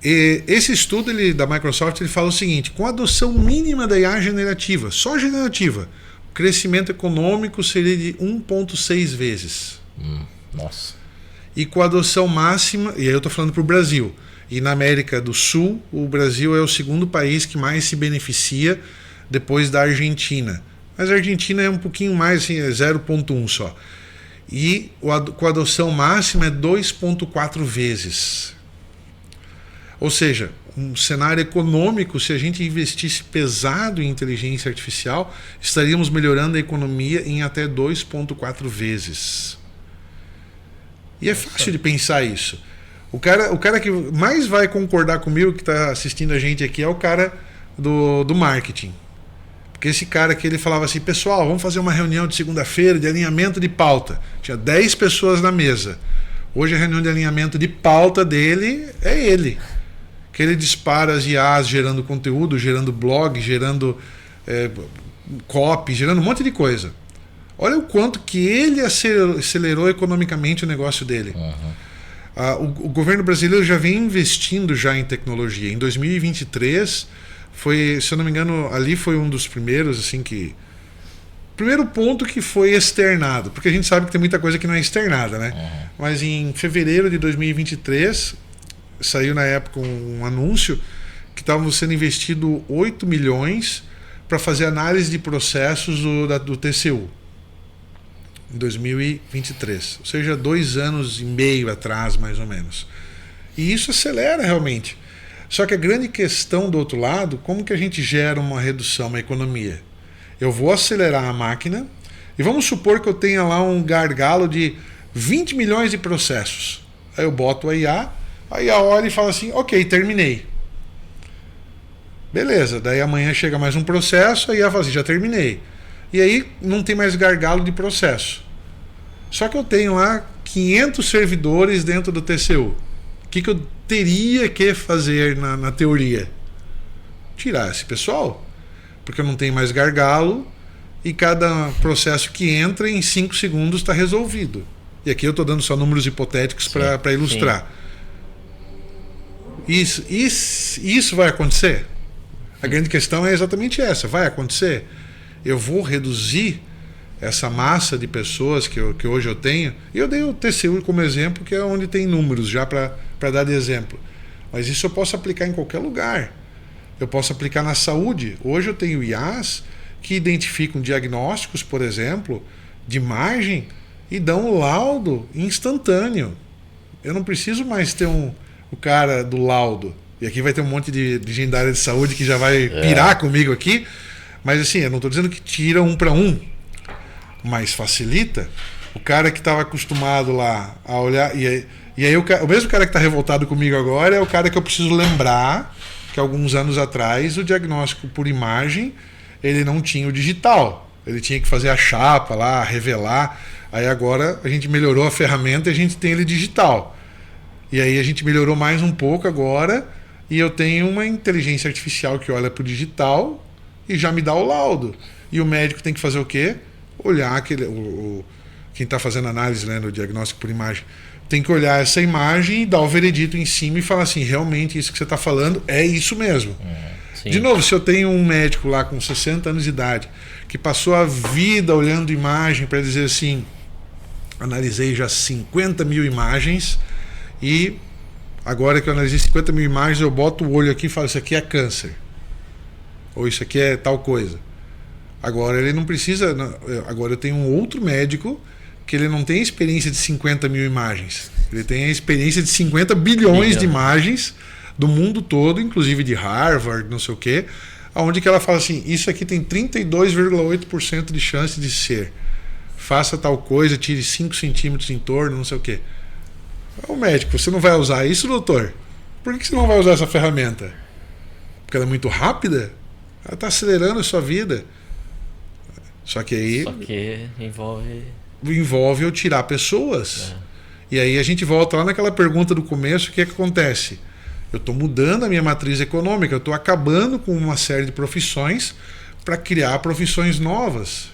E esse estudo da Microsoft ele fala o seguinte: com a adoção mínima da IA generativa, só generativa, o crescimento econômico seria de 1,6 vezes. Nossa. E com a adoção máxima, e aí eu estou falando para o Brasil, e na América do Sul, o Brasil é o segundo país que mais se beneficia depois da Argentina. Mas a Argentina é um pouquinho mais, assim, é 0,1 só. E com a adoção máxima é 2,4 vezes. Ou seja, um cenário econômico, se a gente investisse pesado em inteligência artificial, estaríamos melhorando a economia em até 2,4 vezes. E é fácil de pensar isso. O cara que mais vai concordar comigo, que está assistindo a gente aqui, é o cara do marketing. Porque esse cara que ele falava assim: pessoal, vamos fazer uma reunião de segunda-feira de alinhamento de pauta. Tinha 10 pessoas na mesa. Hoje a reunião de alinhamento de pauta dele é ele. Que ele dispara as IAs gerando conteúdo, gerando blog, gerando copy, gerando um monte de coisa. Olha o quanto que ele acelerou economicamente o negócio dele. O governo brasileiro já vem investindo já em tecnologia. Em 2023, se eu não me engano, ali foi um dos primeiros, assim, primeiro ponto que foi externado, porque a gente sabe que tem muita coisa que não é externada, né? Mas em fevereiro de 2023, saiu na época um anúncio que estavam sendo investido 8 milhões para fazer análise de processos do TCU. Em 2023, ou seja, 2 anos e meio atrás, mais ou menos. E isso acelera realmente. Só que a grande questão do outro lado, como que a gente gera uma redução, uma economia? Eu vou acelerar a máquina e vamos supor que eu tenha lá um gargalo de 20 milhões de processos. Aí eu boto a IA olha e fala assim: ok, terminei. Beleza, daí amanhã chega mais um processo, a IA fala assim: já terminei. E aí não tem mais gargalo de processo. Só que eu tenho lá 500 servidores dentro do TCU. O que eu teria que fazer na teoria? Tirar esse pessoal, porque eu não tenho mais gargalo e cada processo que entra em 5 segundos está resolvido. E aqui eu estou dando só números hipotéticos para ilustrar. Isso vai acontecer? A grande questão é exatamente essa. Vai acontecer? Eu vou reduzir essa massa de pessoas que hoje eu tenho. E eu dei o TCU como exemplo, que é onde tem números já para dar de exemplo. Mas isso eu posso aplicar em qualquer lugar. Eu posso aplicar na saúde. Hoje eu tenho IAs que identificam diagnósticos, por exemplo, de imagem e dão um laudo instantâneo. Eu não preciso mais ter o cara do laudo. E aqui vai ter um monte de gente da área de saúde que já vai pirar comigo aqui. Mas assim, eu não estou dizendo que tira 1 para 1. Mas facilita. O cara que estava acostumado lá a olhar... E aí o mesmo cara que está revoltado comigo agora é o cara que eu preciso lembrar que alguns anos atrás o diagnóstico por imagem ele não tinha o digital. Ele tinha que fazer a chapa lá, revelar. Aí agora a gente melhorou a ferramenta e a gente tem ele digital. E aí a gente melhorou mais um pouco agora e eu tenho uma inteligência artificial que olha para o digital e já me dá o laudo. E o médico tem que fazer o quê? Olhar quem está fazendo análise, né, no diagnóstico por imagem. Tem que olhar essa imagem e dar o veredito em cima e falar assim, realmente isso que você está falando é isso mesmo. De novo, se eu tenho um médico lá com 60 anos de idade que passou a vida olhando imagem para dizer assim, analisei já 50 mil imagens e agora que eu analisei 50 mil imagens eu boto o olho aqui e falo, isso aqui é câncer. Ou isso aqui é tal coisa. Agora ele não precisa... Agora eu tenho um outro médico que ele não tem a experiência de 50 mil imagens. Ele tem a experiência de 50 bilhões de imagens do mundo todo, inclusive de Harvard, não sei o quê, onde que ela fala assim, isso aqui tem 32,8% de chance de ser. Faça tal coisa, tire 5 centímetros em torno, não sei o quê. Ô médico, você não vai usar isso, doutor? Por que você não vai usar essa ferramenta? Porque ela é muito rápida? Ela está acelerando a sua vida. Só que aí... Só que envolve eu tirar pessoas. E aí a gente volta lá naquela pergunta do começo, o que acontece? Eu estou mudando a minha matriz econômica, eu estou acabando com uma série de profissões para criar profissões novas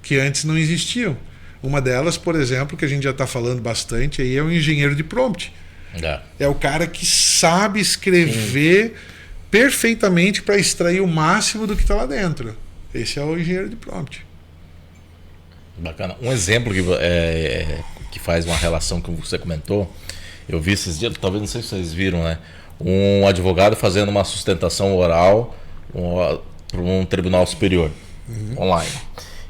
que antes não existiam. Uma delas, por exemplo, que a gente já está falando bastante, aí é o engenheiro de prompt. É o cara que sabe escrever perfeitamente para extrair o máximo do que está lá dentro. Esse é o engenheiro de prompt. Bacana. Um exemplo que faz uma relação que você comentou, eu vi esses dias, talvez não sei se vocês viram, né? Um advogado fazendo uma sustentação oral para um tribunal superior online.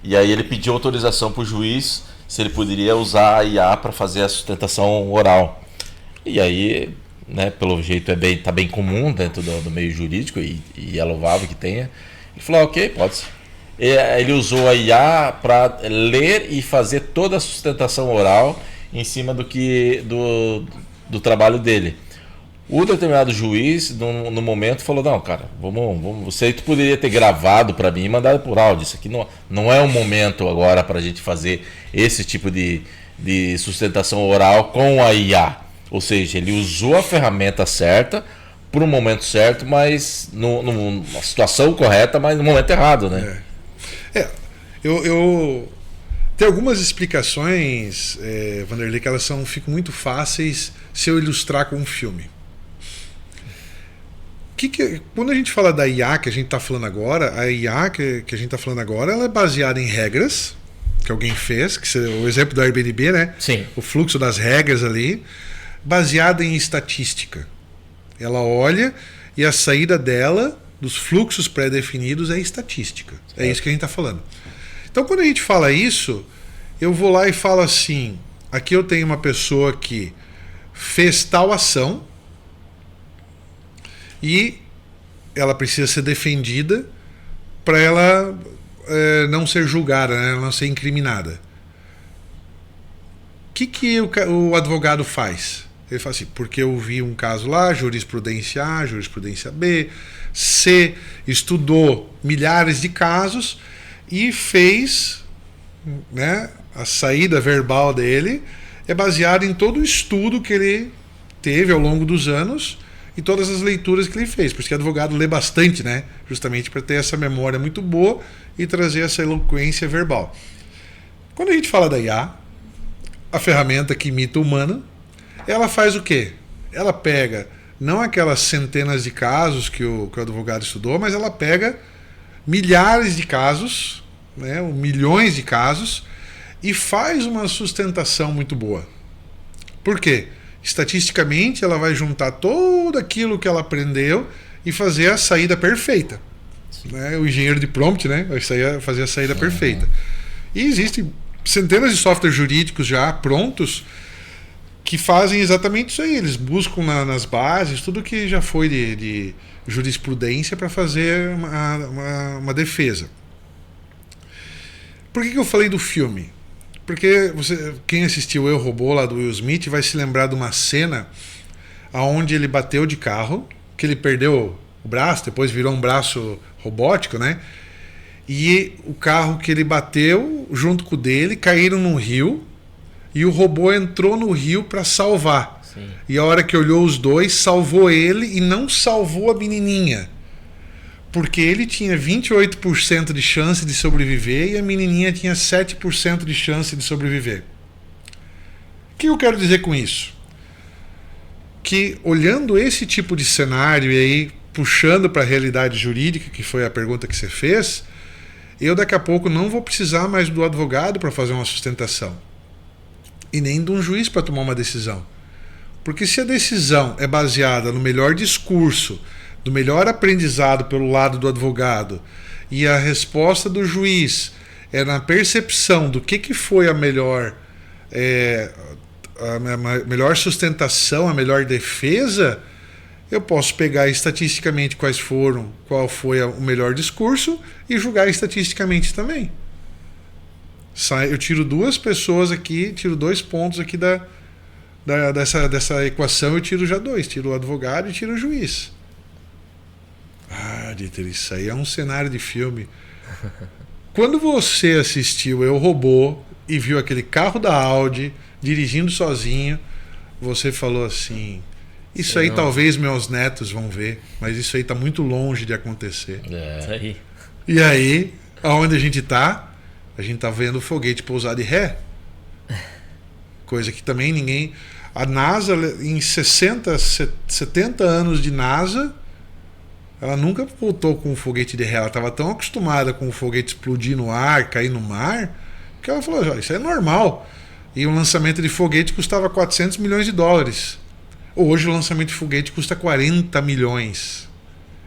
E aí ele pediu autorização para o juiz se ele poderia usar a IA para fazer a sustentação oral. E aí, né, pelo jeito tá bem comum dentro do meio jurídico e é louvável que tenha. Ele falou, ok, pode ser. Ele usou a IA para ler e fazer toda a sustentação oral em cima do trabalho dele. O determinado juiz, no momento, falou, não, cara, vamos, você poderia ter gravado para mim e mandado por áudio. Isso aqui não é o momento agora para a gente fazer esse tipo de sustentação oral com a IA. Ou seja, ele usou a ferramenta certa para o momento certo, mas na situação correta, mas no momento errado, né? Tem algumas explicações, Vanderlei, que elas ficam muito fáceis se eu ilustrar com um filme. Quando a gente fala da IA que a gente está falando agora, a IA que a gente está falando agora, ela é baseada em regras que alguém fez, o exemplo do Airbnb, né? Sim. O fluxo das regras ali, baseada em estatística. Ela olha e a saída dela, dos fluxos pré-definidos, é estatística. É isso que a gente está falando. Então, quando a gente fala isso, eu vou lá e falo assim, aqui eu tenho uma pessoa que fez tal ação e ela precisa ser defendida para ela não ser julgada, né? Ela não ser incriminada. O que o advogado faz? Ele fala assim, porque eu vi um caso lá, jurisprudência A, jurisprudência B, C, estudou milhares de casos e fez, né, a saída verbal dele é baseada em todo o estudo que ele teve ao longo dos anos e todas as leituras que ele fez. Por isso que advogado lê bastante, né? Justamente para ter essa memória muito boa e trazer essa eloquência verbal. Quando a gente fala da IA, a ferramenta que imita o humano, ela faz o quê? Ela pega não aquelas centenas de casos que o advogado estudou, mas ela pega milhares de casos, né, milhões de casos, e faz uma sustentação muito boa. Por quê? Estatisticamente, ela vai juntar tudo aquilo que ela aprendeu e fazer a saída perfeita. Né? O engenheiro de prompt, né, vai fazer a saída perfeita. E existem centenas de softwares jurídicos já prontos que fazem exatamente isso aí. Eles buscam nas bases tudo que já foi de jurisprudência para fazer uma defesa. Por que eu falei do filme? Porque quem assistiu Eu, Robô, lá do Will Smith, vai se lembrar de uma cena onde ele bateu de carro, que ele perdeu o braço, depois virou um braço robótico, né? E o carro que ele bateu, junto com o dele, caíram num rio, e o robô entrou no rio para salvar. Sim. E a hora que olhou os dois, salvou ele e não salvou a menininha. Porque ele tinha 28% de chance de sobreviver e a menininha tinha 7% de chance de sobreviver. O que eu quero dizer com isso? Que olhando esse tipo de cenário e aí puxando para a realidade jurídica, que foi a pergunta que você fez, eu daqui a pouco não vou precisar mais do advogado para fazer uma sustentação. E nem de um juiz para tomar uma decisão. Porque se a decisão é baseada no melhor discurso, do melhor aprendizado pelo lado do advogado, e a resposta do juiz é na percepção do que foi a melhor sustentação, a melhor defesa, eu posso pegar estatisticamente qual foi o melhor discurso e julgar estatisticamente também. Eu tiro duas pessoas aqui, tiro 2 pontos aqui dessa equação, eu tiro já 2, tiro o advogado e tiro o juiz. Ah, Dieter, isso aí é um cenário de filme. Quando você assistiu Eu, Robô e viu aquele carro da Audi dirigindo sozinho, você falou assim: isso aí talvez meus netos vão ver, mas isso aí está muito longe de acontecer. Isso aí. E aí, aonde a gente está? A gente está vendo o foguete pousar de ré. Coisa que também ninguém... A NASA, em 60, 70 anos de NASA, ela nunca voltou com o foguete de ré. Ela estava tão acostumada com o foguete explodir no ar, cair no mar, que ela falou: isso é normal. E o lançamento de foguete custava 400 milhões de dólares. Hoje o lançamento de foguete custa 40 milhões.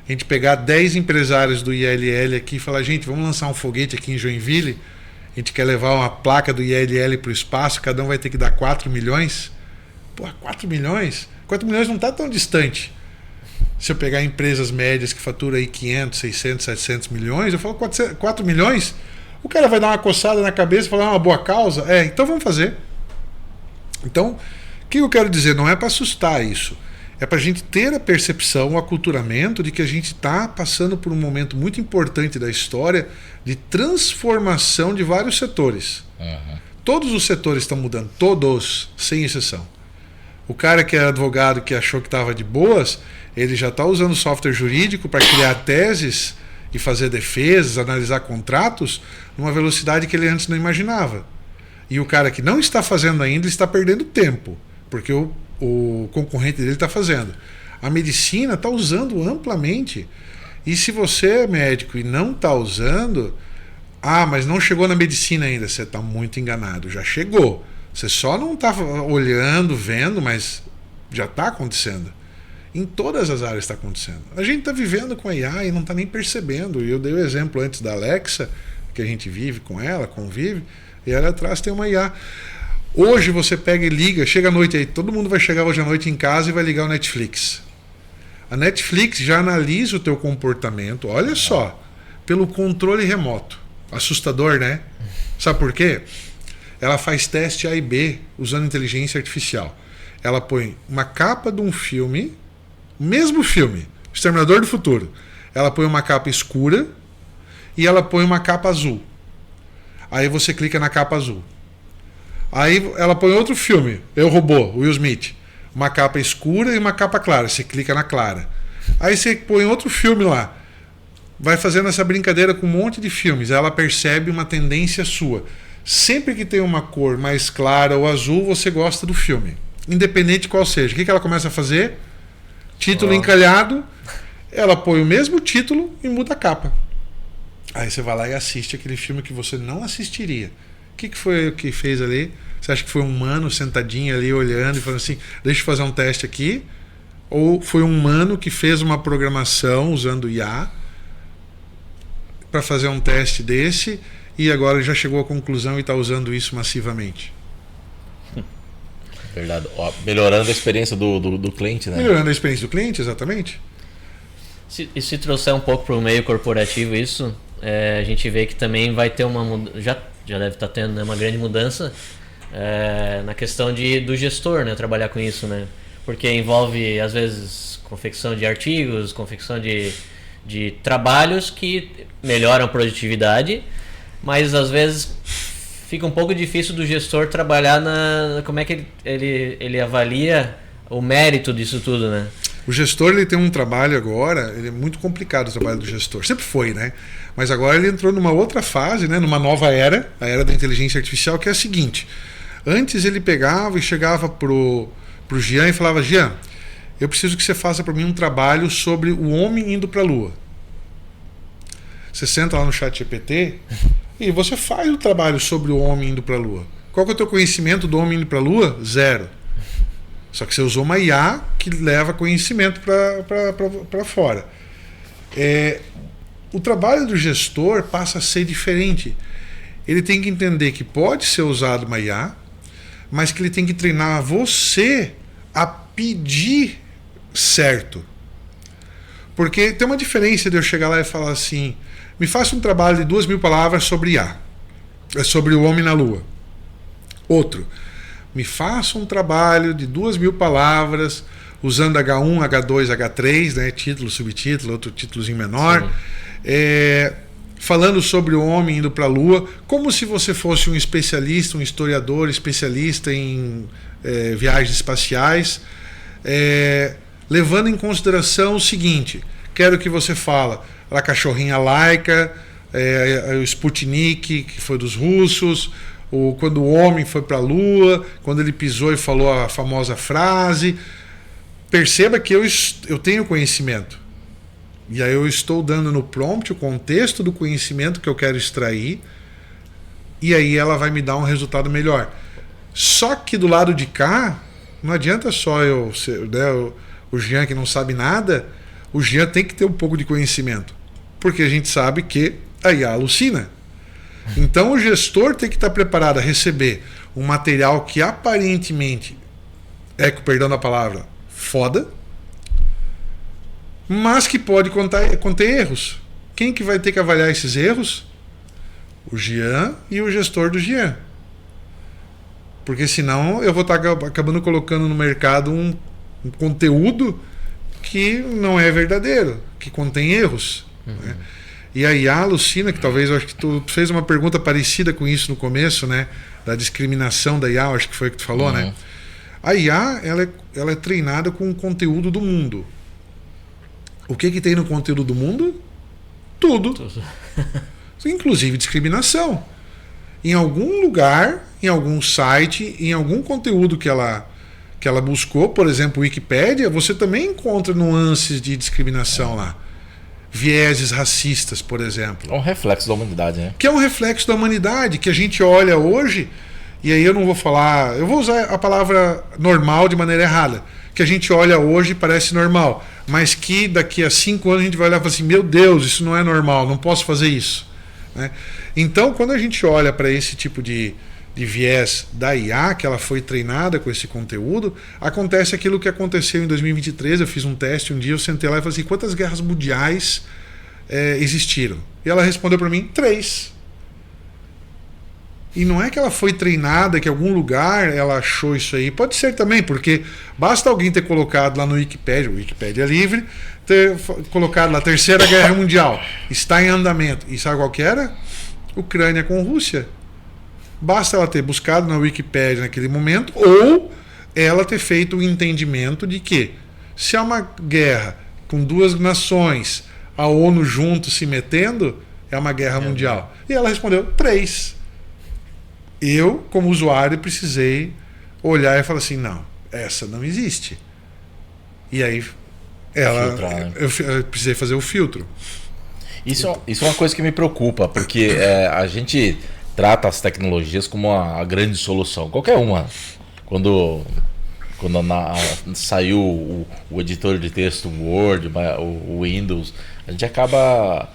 A gente pegar 10 empresários do ILL aqui e falar: gente, vamos lançar um foguete aqui em Joinville, a gente quer levar uma placa do ILL para o espaço, cada um vai ter que dar 4 milhões. Pô, 4 milhões? 4 milhões não está tão distante. Se eu pegar empresas médias que faturam aí 500, 600, 700 milhões, eu falo 4 milhões, o cara vai dar uma coçada na cabeça e falar: uma boa causa? Então vamos fazer. Então, o que eu quero dizer? Não é para assustar isso. É para a gente ter a percepção, o aculturamento de que a gente está passando por um momento muito importante da história de transformação de vários setores. Uhum. Todos os setores estão mudando, todos, sem exceção. O cara que é advogado, que achou que estava de boas, ele já está usando software jurídico para criar teses e fazer defesas, analisar contratos, numa velocidade que ele antes não imaginava. E o cara que não está fazendo ainda, está perdendo tempo, porque o concorrente dele está fazendo. A medicina está usando amplamente. E se você é médico e não está usando, mas não chegou na medicina ainda, você está muito enganado. Já chegou. Você só não está olhando, vendo, mas já está acontecendo. Em todas as áreas está acontecendo. A gente está vivendo com a IA e não está nem percebendo. E eu dei o exemplo antes da Alexa, que a gente vive com ela, convive, e ela atrás tem uma IA. Hoje você pega e liga, chega à noite aí, todo mundo vai chegar hoje à noite em casa e vai ligar o Netflix. A Netflix já analisa o teu comportamento, olha só, pelo controle remoto. Assustador, né? Sabe por quê? Ela faz teste A e B usando inteligência artificial. Ela põe uma capa de um filme, mesmo filme, Exterminador do Futuro. Ela põe uma capa escura e ela põe uma capa azul. Aí você clica na capa azul. Aí ela põe outro filme, Eu, Robô, Will Smith. Uma capa escura e uma capa clara. Você clica na clara. Aí você põe outro filme lá. Vai fazendo essa brincadeira com um monte de filmes. Ela percebe uma tendência sua. Sempre que tem uma cor mais clara ou azul, você gosta do filme. Independente de qual seja. O que ela começa a fazer? Título encalhado. Ela põe o mesmo título e muda a capa. Aí você vai lá e assiste aquele filme que você não assistiria. O que foi que fez ali? Você acha que foi um humano sentadinho ali olhando e falando assim, deixa eu fazer um teste aqui? Ou foi um humano que fez uma programação usando IA para fazer um teste desse e agora já chegou à conclusão e está usando isso massivamente? Verdade. Ó, melhorando a experiência do cliente, né? Melhorando a experiência do cliente, exatamente. E se trouxer um pouco para o meio corporativo isso, a gente vê que também vai ter já deve estar tendo, né, uma grande mudança na questão do gestor, né, trabalhar com isso, né? Porque envolve, às vezes, confecção de artigos, confecção de trabalhos que melhoram a produtividade, mas às vezes fica um pouco difícil do gestor trabalhar como é que ele avalia o mérito disso tudo, né? O gestor ele tem um trabalho agora, ele é muito complicado o trabalho do gestor, sempre foi, né? Mas agora ele entrou numa outra fase, né? Numa nova era, a era da inteligência artificial, que é a seguinte: antes ele pegava e chegava pro Jean e falava, Jean, eu preciso que você faça para mim um trabalho sobre o homem indo para a Lua. Você senta lá no ChatGPT e você faz o trabalho sobre o homem indo para a Lua. Qual que é o teu conhecimento do homem indo para a Lua? 0. Só que você usou uma IA que leva conhecimento para fora. O trabalho do gestor passa a ser diferente. Ele tem que entender que pode ser usado uma IA, mas que ele tem que treinar você a pedir certo. Porque tem uma diferença de eu chegar lá e falar assim, me faça um trabalho de 2.000 palavras sobre IA, sobre o homem na Lua. Outro, me faça um trabalho de 2.000 palavras usando H1, H2, H3, né, título, subtítulo, outro títulozinho menor, falando sobre o homem indo para a Lua, como se você fosse um especialista, um historiador especialista em viagens espaciais, levando em consideração o seguinte: quero que você fala a cachorrinha Laika, o Sputnik, que foi dos russos, quando o homem foi para a Lua, quando ele pisou e falou a famosa frase. Perceba que eu tenho conhecimento. E aí eu estou dando no prompt o contexto do conhecimento que eu quero extrair, e aí ela vai me dar um resultado melhor. Só que do lado de cá, não adianta só o Jean que não sabe nada, o Jean tem que ter um pouco de conhecimento. Porque a gente sabe que a IA alucina. Então o gestor tem que estar preparado a receber um material que aparentemente com perdão da palavra, foda, mas que pode conter erros. Quem que vai ter que avaliar esses erros? O Jean e o gestor do Jean. Porque senão eu vou estar acabando colocando no mercado um conteúdo que não é verdadeiro, que contém erros. Né? E a IA alucina, que talvez, eu acho que tu fez uma pergunta parecida com isso no começo, né? Da discriminação da IA, acho que foi o que tu falou, né? A IA, ela é treinada com o conteúdo do mundo. O que tem no conteúdo do mundo? Tudo. Inclusive discriminação. Em algum lugar, em algum site, em algum conteúdo que ela buscou, por exemplo, Wikipédia, você também encontra nuances de discriminação lá. Vieses racistas, por exemplo. É um reflexo da humanidade, né? Que é um reflexo da humanidade, que a gente olha hoje, e aí eu não vou falar, eu vou usar a palavra normal de maneira errada, que a gente olha hoje e parece normal, mas que daqui a 5 anos a gente vai olhar e falar assim, meu Deus, isso não é normal, não posso fazer isso. Né? Então, quando a gente olha para esse tipo de viés da IA, que ela foi treinada com esse conteúdo, acontece aquilo que aconteceu em 2023. Eu fiz um teste um dia, eu sentei lá e falei assim, quantas guerras mundiais existiram? E ela respondeu para mim, 3. E não é que ela foi treinada, que em algum lugar ela achou isso aí. Pode ser também, porque basta alguém ter colocado lá no Wikipédia, o Wikipédia é livre, ter colocado lá, Terceira Guerra Mundial, está em andamento. E sabe qual que era? Ucrânia com Rússia. Basta ela ter buscado na Wikipédia naquele momento, ou ela ter feito o entendimento de que se há uma guerra com duas nações, a ONU junto se metendo, é uma guerra mundial. E ela respondeu 3. Eu, como usuário, precisei olhar e falar assim, não, essa não existe. E aí Filtrar, né? eu precisei fazer o filtro. Isso é uma coisa que me preocupa, porque a gente trata as tecnologias como a grande solução. Qualquer uma. Quando saiu o editor de texto Word, o Windows, a gente acaba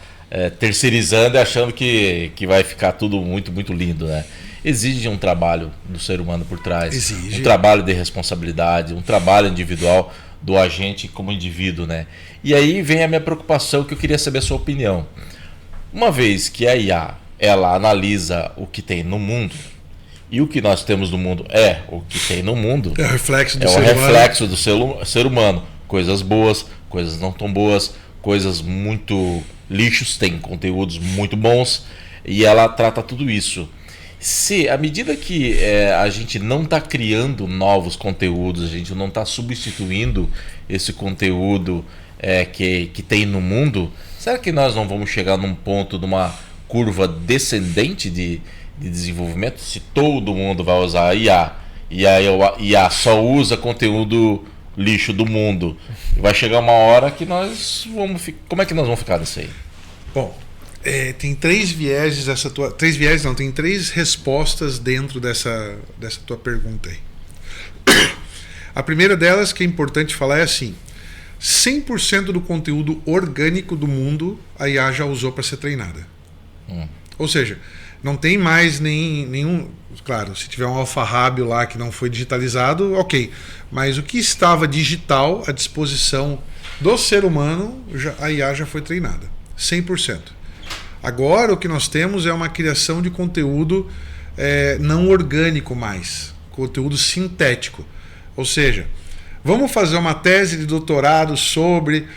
terceirizando e achando que vai ficar tudo muito, muito lindo, né? Exige um trabalho do ser humano por trás. Exige. Um trabalho de responsabilidade, um trabalho individual do agente como indivíduo, né? E aí vem a minha preocupação, que eu queria saber a sua opinião. Uma vez que a IA, ela analisa o que tem no mundo, e o que nós temos no mundo é o que tem no mundo, É o reflexo do é ser o humano. reflexo do ser humano. Coisas boas, coisas não tão boas, coisas muito lixos, tem conteúdos muito bons, e ela trata tudo isso. Se, à medida que a gente não está criando novos conteúdos, a gente não está substituindo esse conteúdo que tem no mundo, será que nós não vamos chegar num ponto de uma curva descendente de desenvolvimento? Se todo mundo vai usar a IA e a IA só usa conteúdo lixo do mundo, vai chegar uma hora que nós vamos... Como é que nós vamos ficar nisso aí? Bom, tem 3 vieses essa tua... 3 vieses não, tem 3 respostas dentro dessa tua pergunta aí. A primeira delas, que é importante falar, é assim: 100% do conteúdo orgânico do mundo a IA já usou para ser treinada. Ou seja, não tem mais nenhum... Claro, se tiver um alfarrábio lá que não foi digitalizado, ok. Mas o que estava digital à disposição do ser humano, a IA já foi treinada. 100%. Agora o que nós temos é uma criação de conteúdo não orgânico mais. Conteúdo sintético. Ou seja, vamos fazer uma tese de doutorado sobre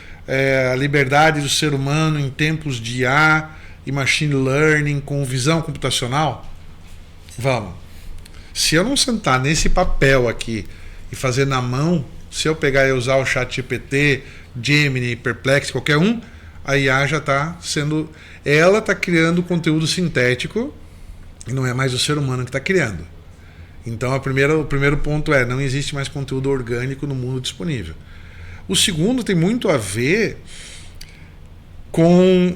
a liberdade do ser humano em tempos de IA e machine learning com visão computacional? Vamos. Se eu não sentar nesse papel aqui e fazer na mão, se eu pegar e usar o ChatGPT, Gemini, Perplexity, qualquer um, a IA já está sendo... Ela está criando conteúdo sintético e não é mais o ser humano que está criando. Então o primeiro ponto não existe mais conteúdo orgânico no mundo disponível. O segundo tem muito a ver com...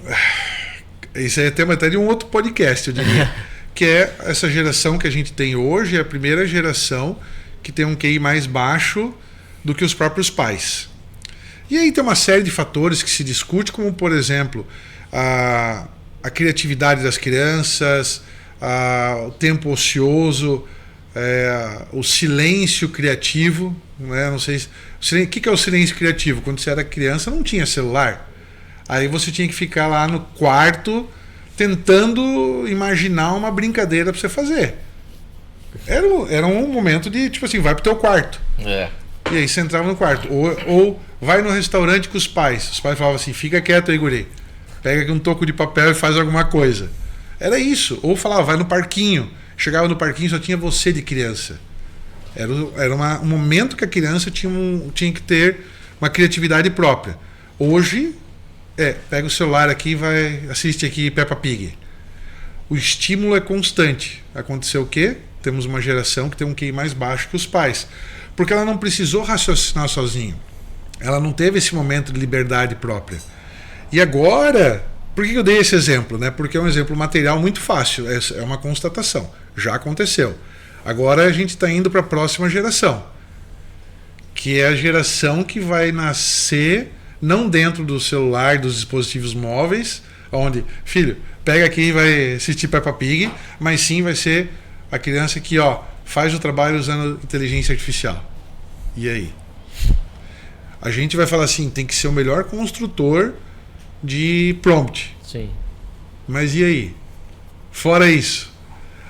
Isso é tema até de um outro podcast, eu diria. Que é essa geração que a gente tem hoje, é a primeira geração que tem um QI mais baixo do que os próprios pais. E aí tem uma série de fatores que se discute, como, por exemplo, a criatividade das crianças, o tempo ocioso, o silêncio criativo. Né? Não sei o que é o silêncio criativo? Quando você era criança não tinha celular. Aí você tinha que ficar lá no quarto tentando imaginar uma brincadeira para você fazer. Era um momento de, tipo assim, vai pro teu quarto. E aí você entrava no quarto. Ou vai no restaurante com os pais. Os pais falavam assim, fica quieto aí, guri. Pega aqui um toco de papel e faz alguma coisa. Era isso. Ou falava, vai no parquinho. Chegava no parquinho e só tinha você de criança. Era um momento que a criança tinha que ter uma criatividade própria. Hoje, pega o celular aqui e assiste aqui Peppa Pig. O estímulo é constante. Aconteceu o quê? Temos uma geração que tem um QI mais baixo que os pais. Porque ela não precisou raciocinar sozinho. Ela não teve esse momento de liberdade própria. E agora, por que eu dei esse exemplo? Né? Porque é um exemplo material muito fácil. É uma constatação. Já aconteceu. Agora a gente está indo para a próxima geração. Que é a geração que vai nascer não dentro do celular, dos dispositivos móveis, onde, filho, pega aqui e vai assistir Peppa Pig, mas sim vai ser a criança que faz o trabalho usando inteligência artificial. E aí? A gente vai falar assim, tem que ser o melhor construtor de prompt. Sim. Mas e aí? Fora isso.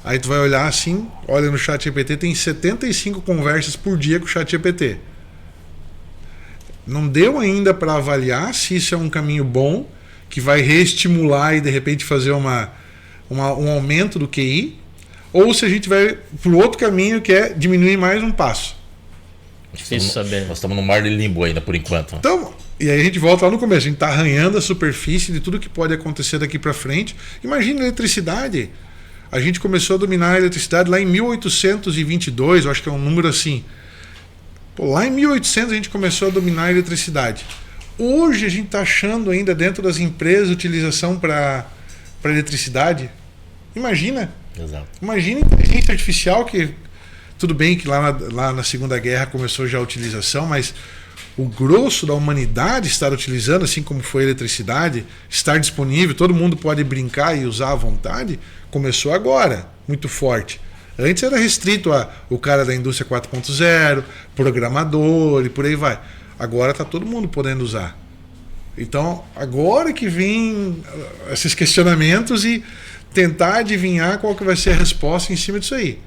Aí tu vai olhar assim, olha no ChatGPT, tem 75 conversas por dia com o ChatGPT. Não deu ainda para avaliar se isso é um caminho bom, que vai reestimular e de repente fazer um aumento do QI, ou se a gente vai para o outro caminho, que é diminuir mais um passo. Difícil saber. Nós estamos no mar de limbo ainda, por enquanto. Então, e aí a gente volta lá no começo, a gente está arranhando a superfície de tudo que pode acontecer daqui para frente. Imagina a eletricidade. A gente começou a dominar a eletricidade lá em 1822, eu acho que é um número assim. Pô, lá em 1800 a gente começou a dominar a eletricidade. Hoje a gente está achando ainda dentro das empresas utilização para eletricidade. Imagina. Exato. Imagina a inteligência artificial, que tudo bem que lá na Segunda Guerra começou já a utilização, mas o grosso da humanidade estar utilizando, assim como foi a eletricidade, estar disponível, todo mundo pode brincar e usar à vontade, começou agora, muito forte. Antes era restrito a o cara da indústria 4.0, programador e por aí vai. Agora está todo mundo podendo usar. Então, agora que vem esses questionamentos e tentar adivinhar qual que vai ser a resposta em cima disso aí.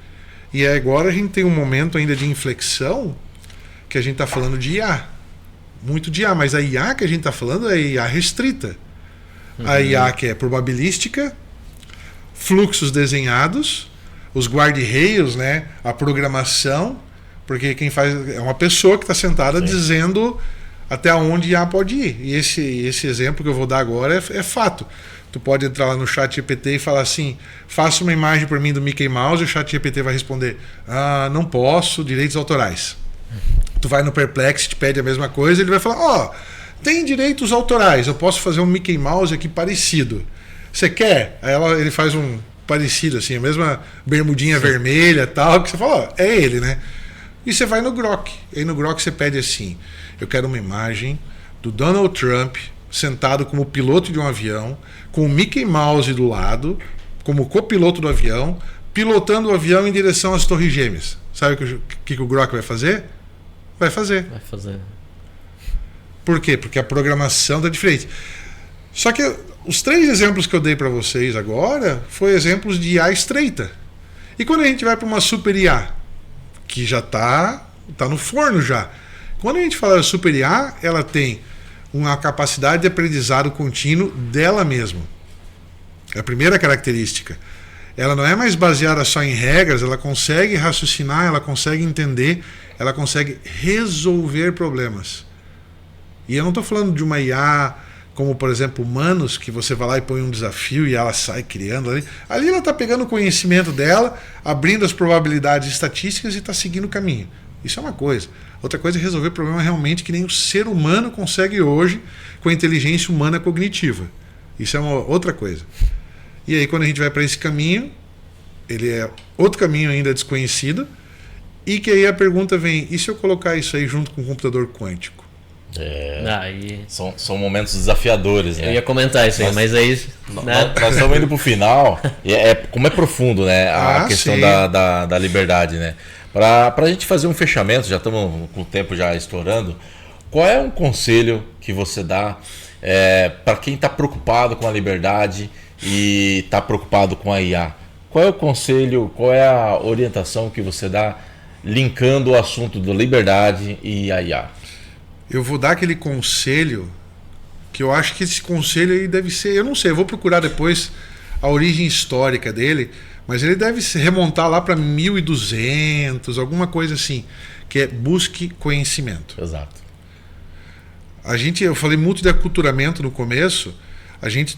E agora a gente tem um momento ainda de inflexão que a gente está falando de IA. Muito de IA, mas a IA que a gente está falando é a IA restrita. A IA que é probabilística, fluxos desenhados, os guarda-reios, né, a programação, porque quem faz é uma pessoa que está sentada dizendo até onde a IA pode ir. E esse exemplo que eu vou dar agora é fato. Tu pode entrar lá no chat GPT e falar assim, faça uma imagem para mim do Mickey Mouse, e o chat GPT vai responder, não posso, direitos autorais. Tu vai no Perplexity, pede a mesma coisa, ele vai falar, tem direitos autorais, eu posso fazer um Mickey Mouse aqui parecido. Você quer? Aí ele faz um parecido, assim, a mesma bermudinha vermelha e tal, que você fala, é ele, né? E você vai no Grok. E aí no Grok você pede assim, eu quero uma imagem do Donald Trump sentado como piloto de um avião, com o Mickey Mouse do lado, como copiloto do avião, pilotando o avião em direção às Torres Gêmeas. Sabe o que o Grok vai fazer? Vai fazer. Por quê? Porque a programação está diferente. Só que os 3 exemplos que eu dei para vocês agora foram exemplos de IA estreita. E quando a gente vai para uma super IA, que já está no forno já. Quando a gente fala de super IA, ela tem uma capacidade de aprendizado contínuo dela mesma. É a primeira característica. Ela não é mais baseada só em regras, ela consegue raciocinar, ela consegue entender, ela consegue resolver problemas. E eu não estou falando de uma IA como, por exemplo, humanos, que você vai lá e põe um desafio e ela sai criando ali. Ali ela está pegando o conhecimento dela, abrindo as probabilidades estatísticas e está seguindo o caminho. Isso é uma coisa. Outra coisa é resolver problema realmente que nem o ser humano consegue hoje com a inteligência humana cognitiva. Isso é uma outra coisa. E aí quando a gente vai para esse caminho, ele é outro caminho ainda desconhecido, e que aí a pergunta vem, e se eu colocar isso aí junto com o computador quântico? São momentos desafiadores, né? Eu ia comentar isso aí, mas aí... Nós estamos indo para o final, como é profundo, né, a questão da liberdade, né? Para a gente fazer um fechamento, já estamos com o tempo já estourando, qual é um conselho que você dá para quem está preocupado com a liberdade e está preocupado com a IA? Qual é o conselho, qual é a orientação que você dá linkando o assunto da liberdade e a IA? Eu vou dar aquele conselho que eu acho que esse conselho aí deve ser, eu não sei, eu vou procurar depois a origem histórica dele, mas ele deve se remontar lá para 1200, alguma coisa assim, que é busque conhecimento. Exato. Eu falei muito de aculturamento no começo. A gente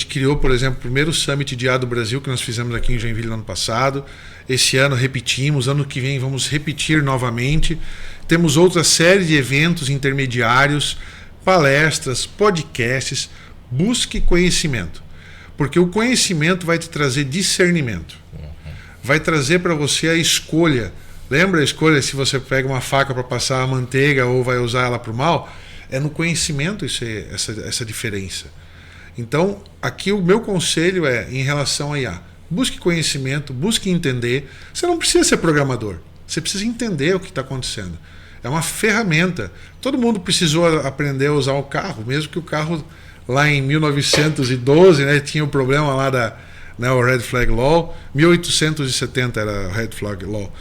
criou, por exemplo, o primeiro Summit de IA do Brasil que nós fizemos aqui em Joinville no ano passado. Esse ano repetimos, ano que vem vamos repetir novamente. Temos outra série de eventos intermediários, palestras, podcasts. Busque conhecimento, porque o conhecimento vai te trazer discernimento. Vai trazer para você a escolha. Lembra a escolha se você pega uma faca para passar a manteiga ou vai usar ela para o mal? É no conhecimento essa diferença. Então, aqui o meu conselho é em relação a IA. Busque conhecimento, busque entender. Você não precisa ser programador. Você precisa entender o que está acontecendo. É uma ferramenta. Todo mundo precisou aprender a usar o carro, mesmo que o carro lá em 1912, né, tinha o problema lá o Red Flag Law. 1870 era o Red Flag Law.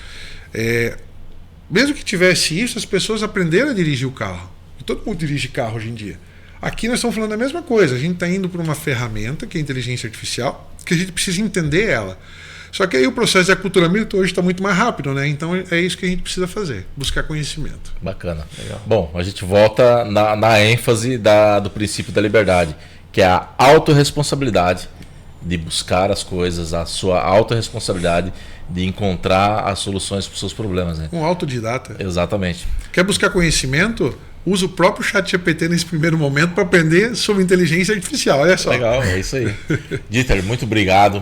Mesmo que tivesse isso, as pessoas aprenderam a dirigir o carro. E todo mundo dirige carro hoje em dia. Aqui nós estamos falando da mesma coisa. A gente está indo para uma ferramenta, que é a inteligência artificial, que a gente precisa entender ela. Só que aí o processo de aculturamento hoje está muito mais rápido, né? Então é isso que a gente precisa fazer, buscar conhecimento. Bacana. Legal. Bom, a gente volta na ênfase do princípio da liberdade, que é a autorresponsabilidade de buscar as coisas, a sua autorresponsabilidade de encontrar as soluções para os seus problemas, né? Um autodidata. Exatamente. Quer buscar conhecimento? Usa o próprio ChatGPT nesse primeiro momento para aprender sobre inteligência artificial. Olha só. Legal, é isso aí. Dieter, muito obrigado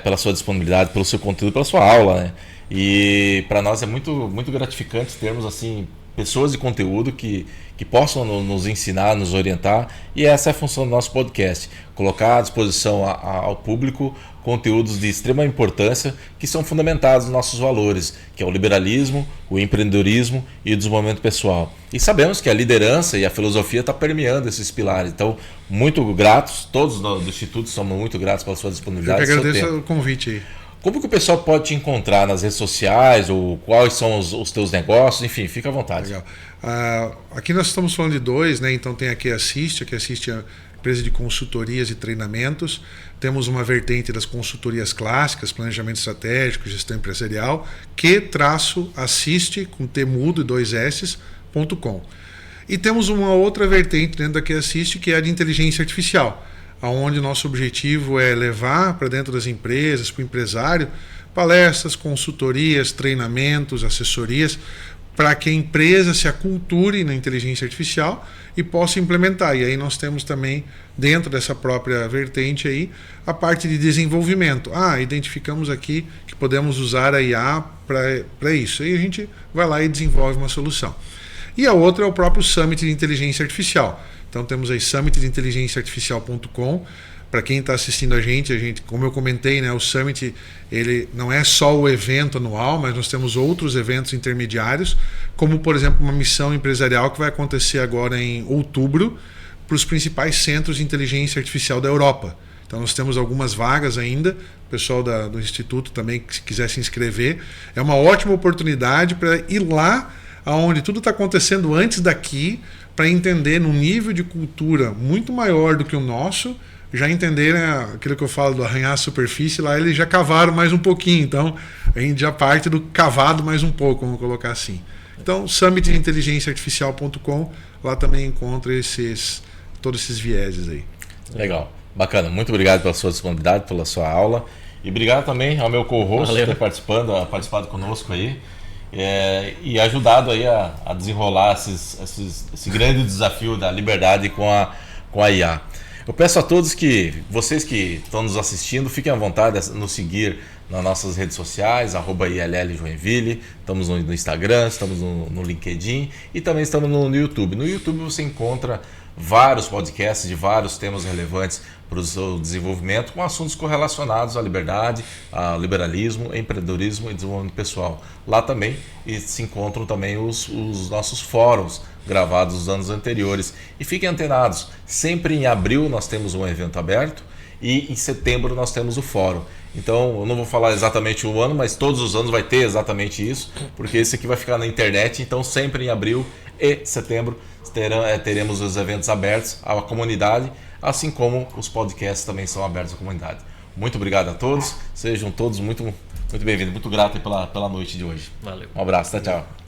pela sua disponibilidade, pelo seu conteúdo, pela sua aula, né? E para nós é muito, muito gratificante termos assim pessoas de conteúdo que possam nos ensinar, nos orientar, e essa é a função do nosso podcast, colocar à disposição ao público conteúdos de extrema importância que são fundamentados nos nossos valores, que é o liberalismo, o empreendedorismo e o desenvolvimento pessoal. E sabemos que a liderança e a filosofia está permeando esses pilares, então muito gratos, todos do Instituto somos muito gratos pela sua disponibilidade. Eu que agradeço o convite aí. Como que o pessoal pode te encontrar nas redes sociais, ou quais são os teus negócios, enfim, fica à vontade. Legal. Aqui nós estamos falando de dois, né? Então tem aqui a Assiste, que assiste a empresa de consultorias e treinamentos. Temos uma vertente das consultorias clássicas, planejamento estratégico, gestão empresarial, que-assiste, com T mudo e 2 S.com. E temos uma outra vertente dentro da que-assiste, que é a de inteligência artificial, onde nosso objetivo é levar para dentro das empresas, para o empresário, palestras, consultorias, treinamentos, assessorias, para que a empresa se aculture na inteligência artificial e possa implementar. E aí nós temos também, dentro dessa própria vertente aí, a parte de desenvolvimento. Identificamos aqui que podemos usar a IA para isso. Aí a gente vai lá e desenvolve uma solução. E a outra é o próprio Summit de Inteligência Artificial. Então temos aí summitdeinteligenciaartificial.com. Para quem está assistindo a gente, como eu comentei, né, o Summit ele não é só o evento anual, mas nós temos outros eventos intermediários, como por exemplo uma missão empresarial que vai acontecer agora em outubro para os principais centros de inteligência artificial da Europa. Então nós temos algumas vagas ainda, o pessoal do Instituto também, que se quiser se inscrever, é uma ótima oportunidade para ir lá onde tudo está acontecendo antes daqui, para entender num nível de cultura muito maior do que o nosso, já entenderem aquilo que eu falo do arranhar a superfície, lá eles já cavaram mais um pouquinho, então a gente já parte do cavado mais um pouco, vamos colocar assim. Então, summitdeinteligenciaartificial.com, lá também encontra todos esses vieses aí. Legal, bacana, muito obrigado pela sua disponibilidade, pela sua aula, e obrigado também ao meu co-host por ter participado conosco aí, e ajudado aí a desenrolar esse grande desafio da liberdade com a IA. Eu peço a todos que, vocês que estão nos assistindo, fiquem à vontade de nos seguir nas nossas redes sociais, @ILLJoinville, estamos no Instagram, estamos no LinkedIn e também estamos no YouTube. No YouTube você encontra vários podcasts de vários temas relevantes para o seu desenvolvimento, com assuntos correlacionados à liberdade, ao liberalismo, empreendedorismo e desenvolvimento pessoal. Lá também se encontram também os nossos fóruns gravados nos anos anteriores. E fiquem antenados, sempre em abril nós temos um evento aberto e em setembro nós temos o fórum. Então eu não vou falar exatamente o ano, mas todos os anos vai ter exatamente isso, porque esse aqui vai ficar na internet, então sempre em abril e setembro teremos os eventos abertos à comunidade, assim como os podcasts também são abertos à comunidade. Muito obrigado a todos, sejam todos muito, muito bem-vindos, muito grato pela noite de hoje. Valeu. Um abraço, tchau.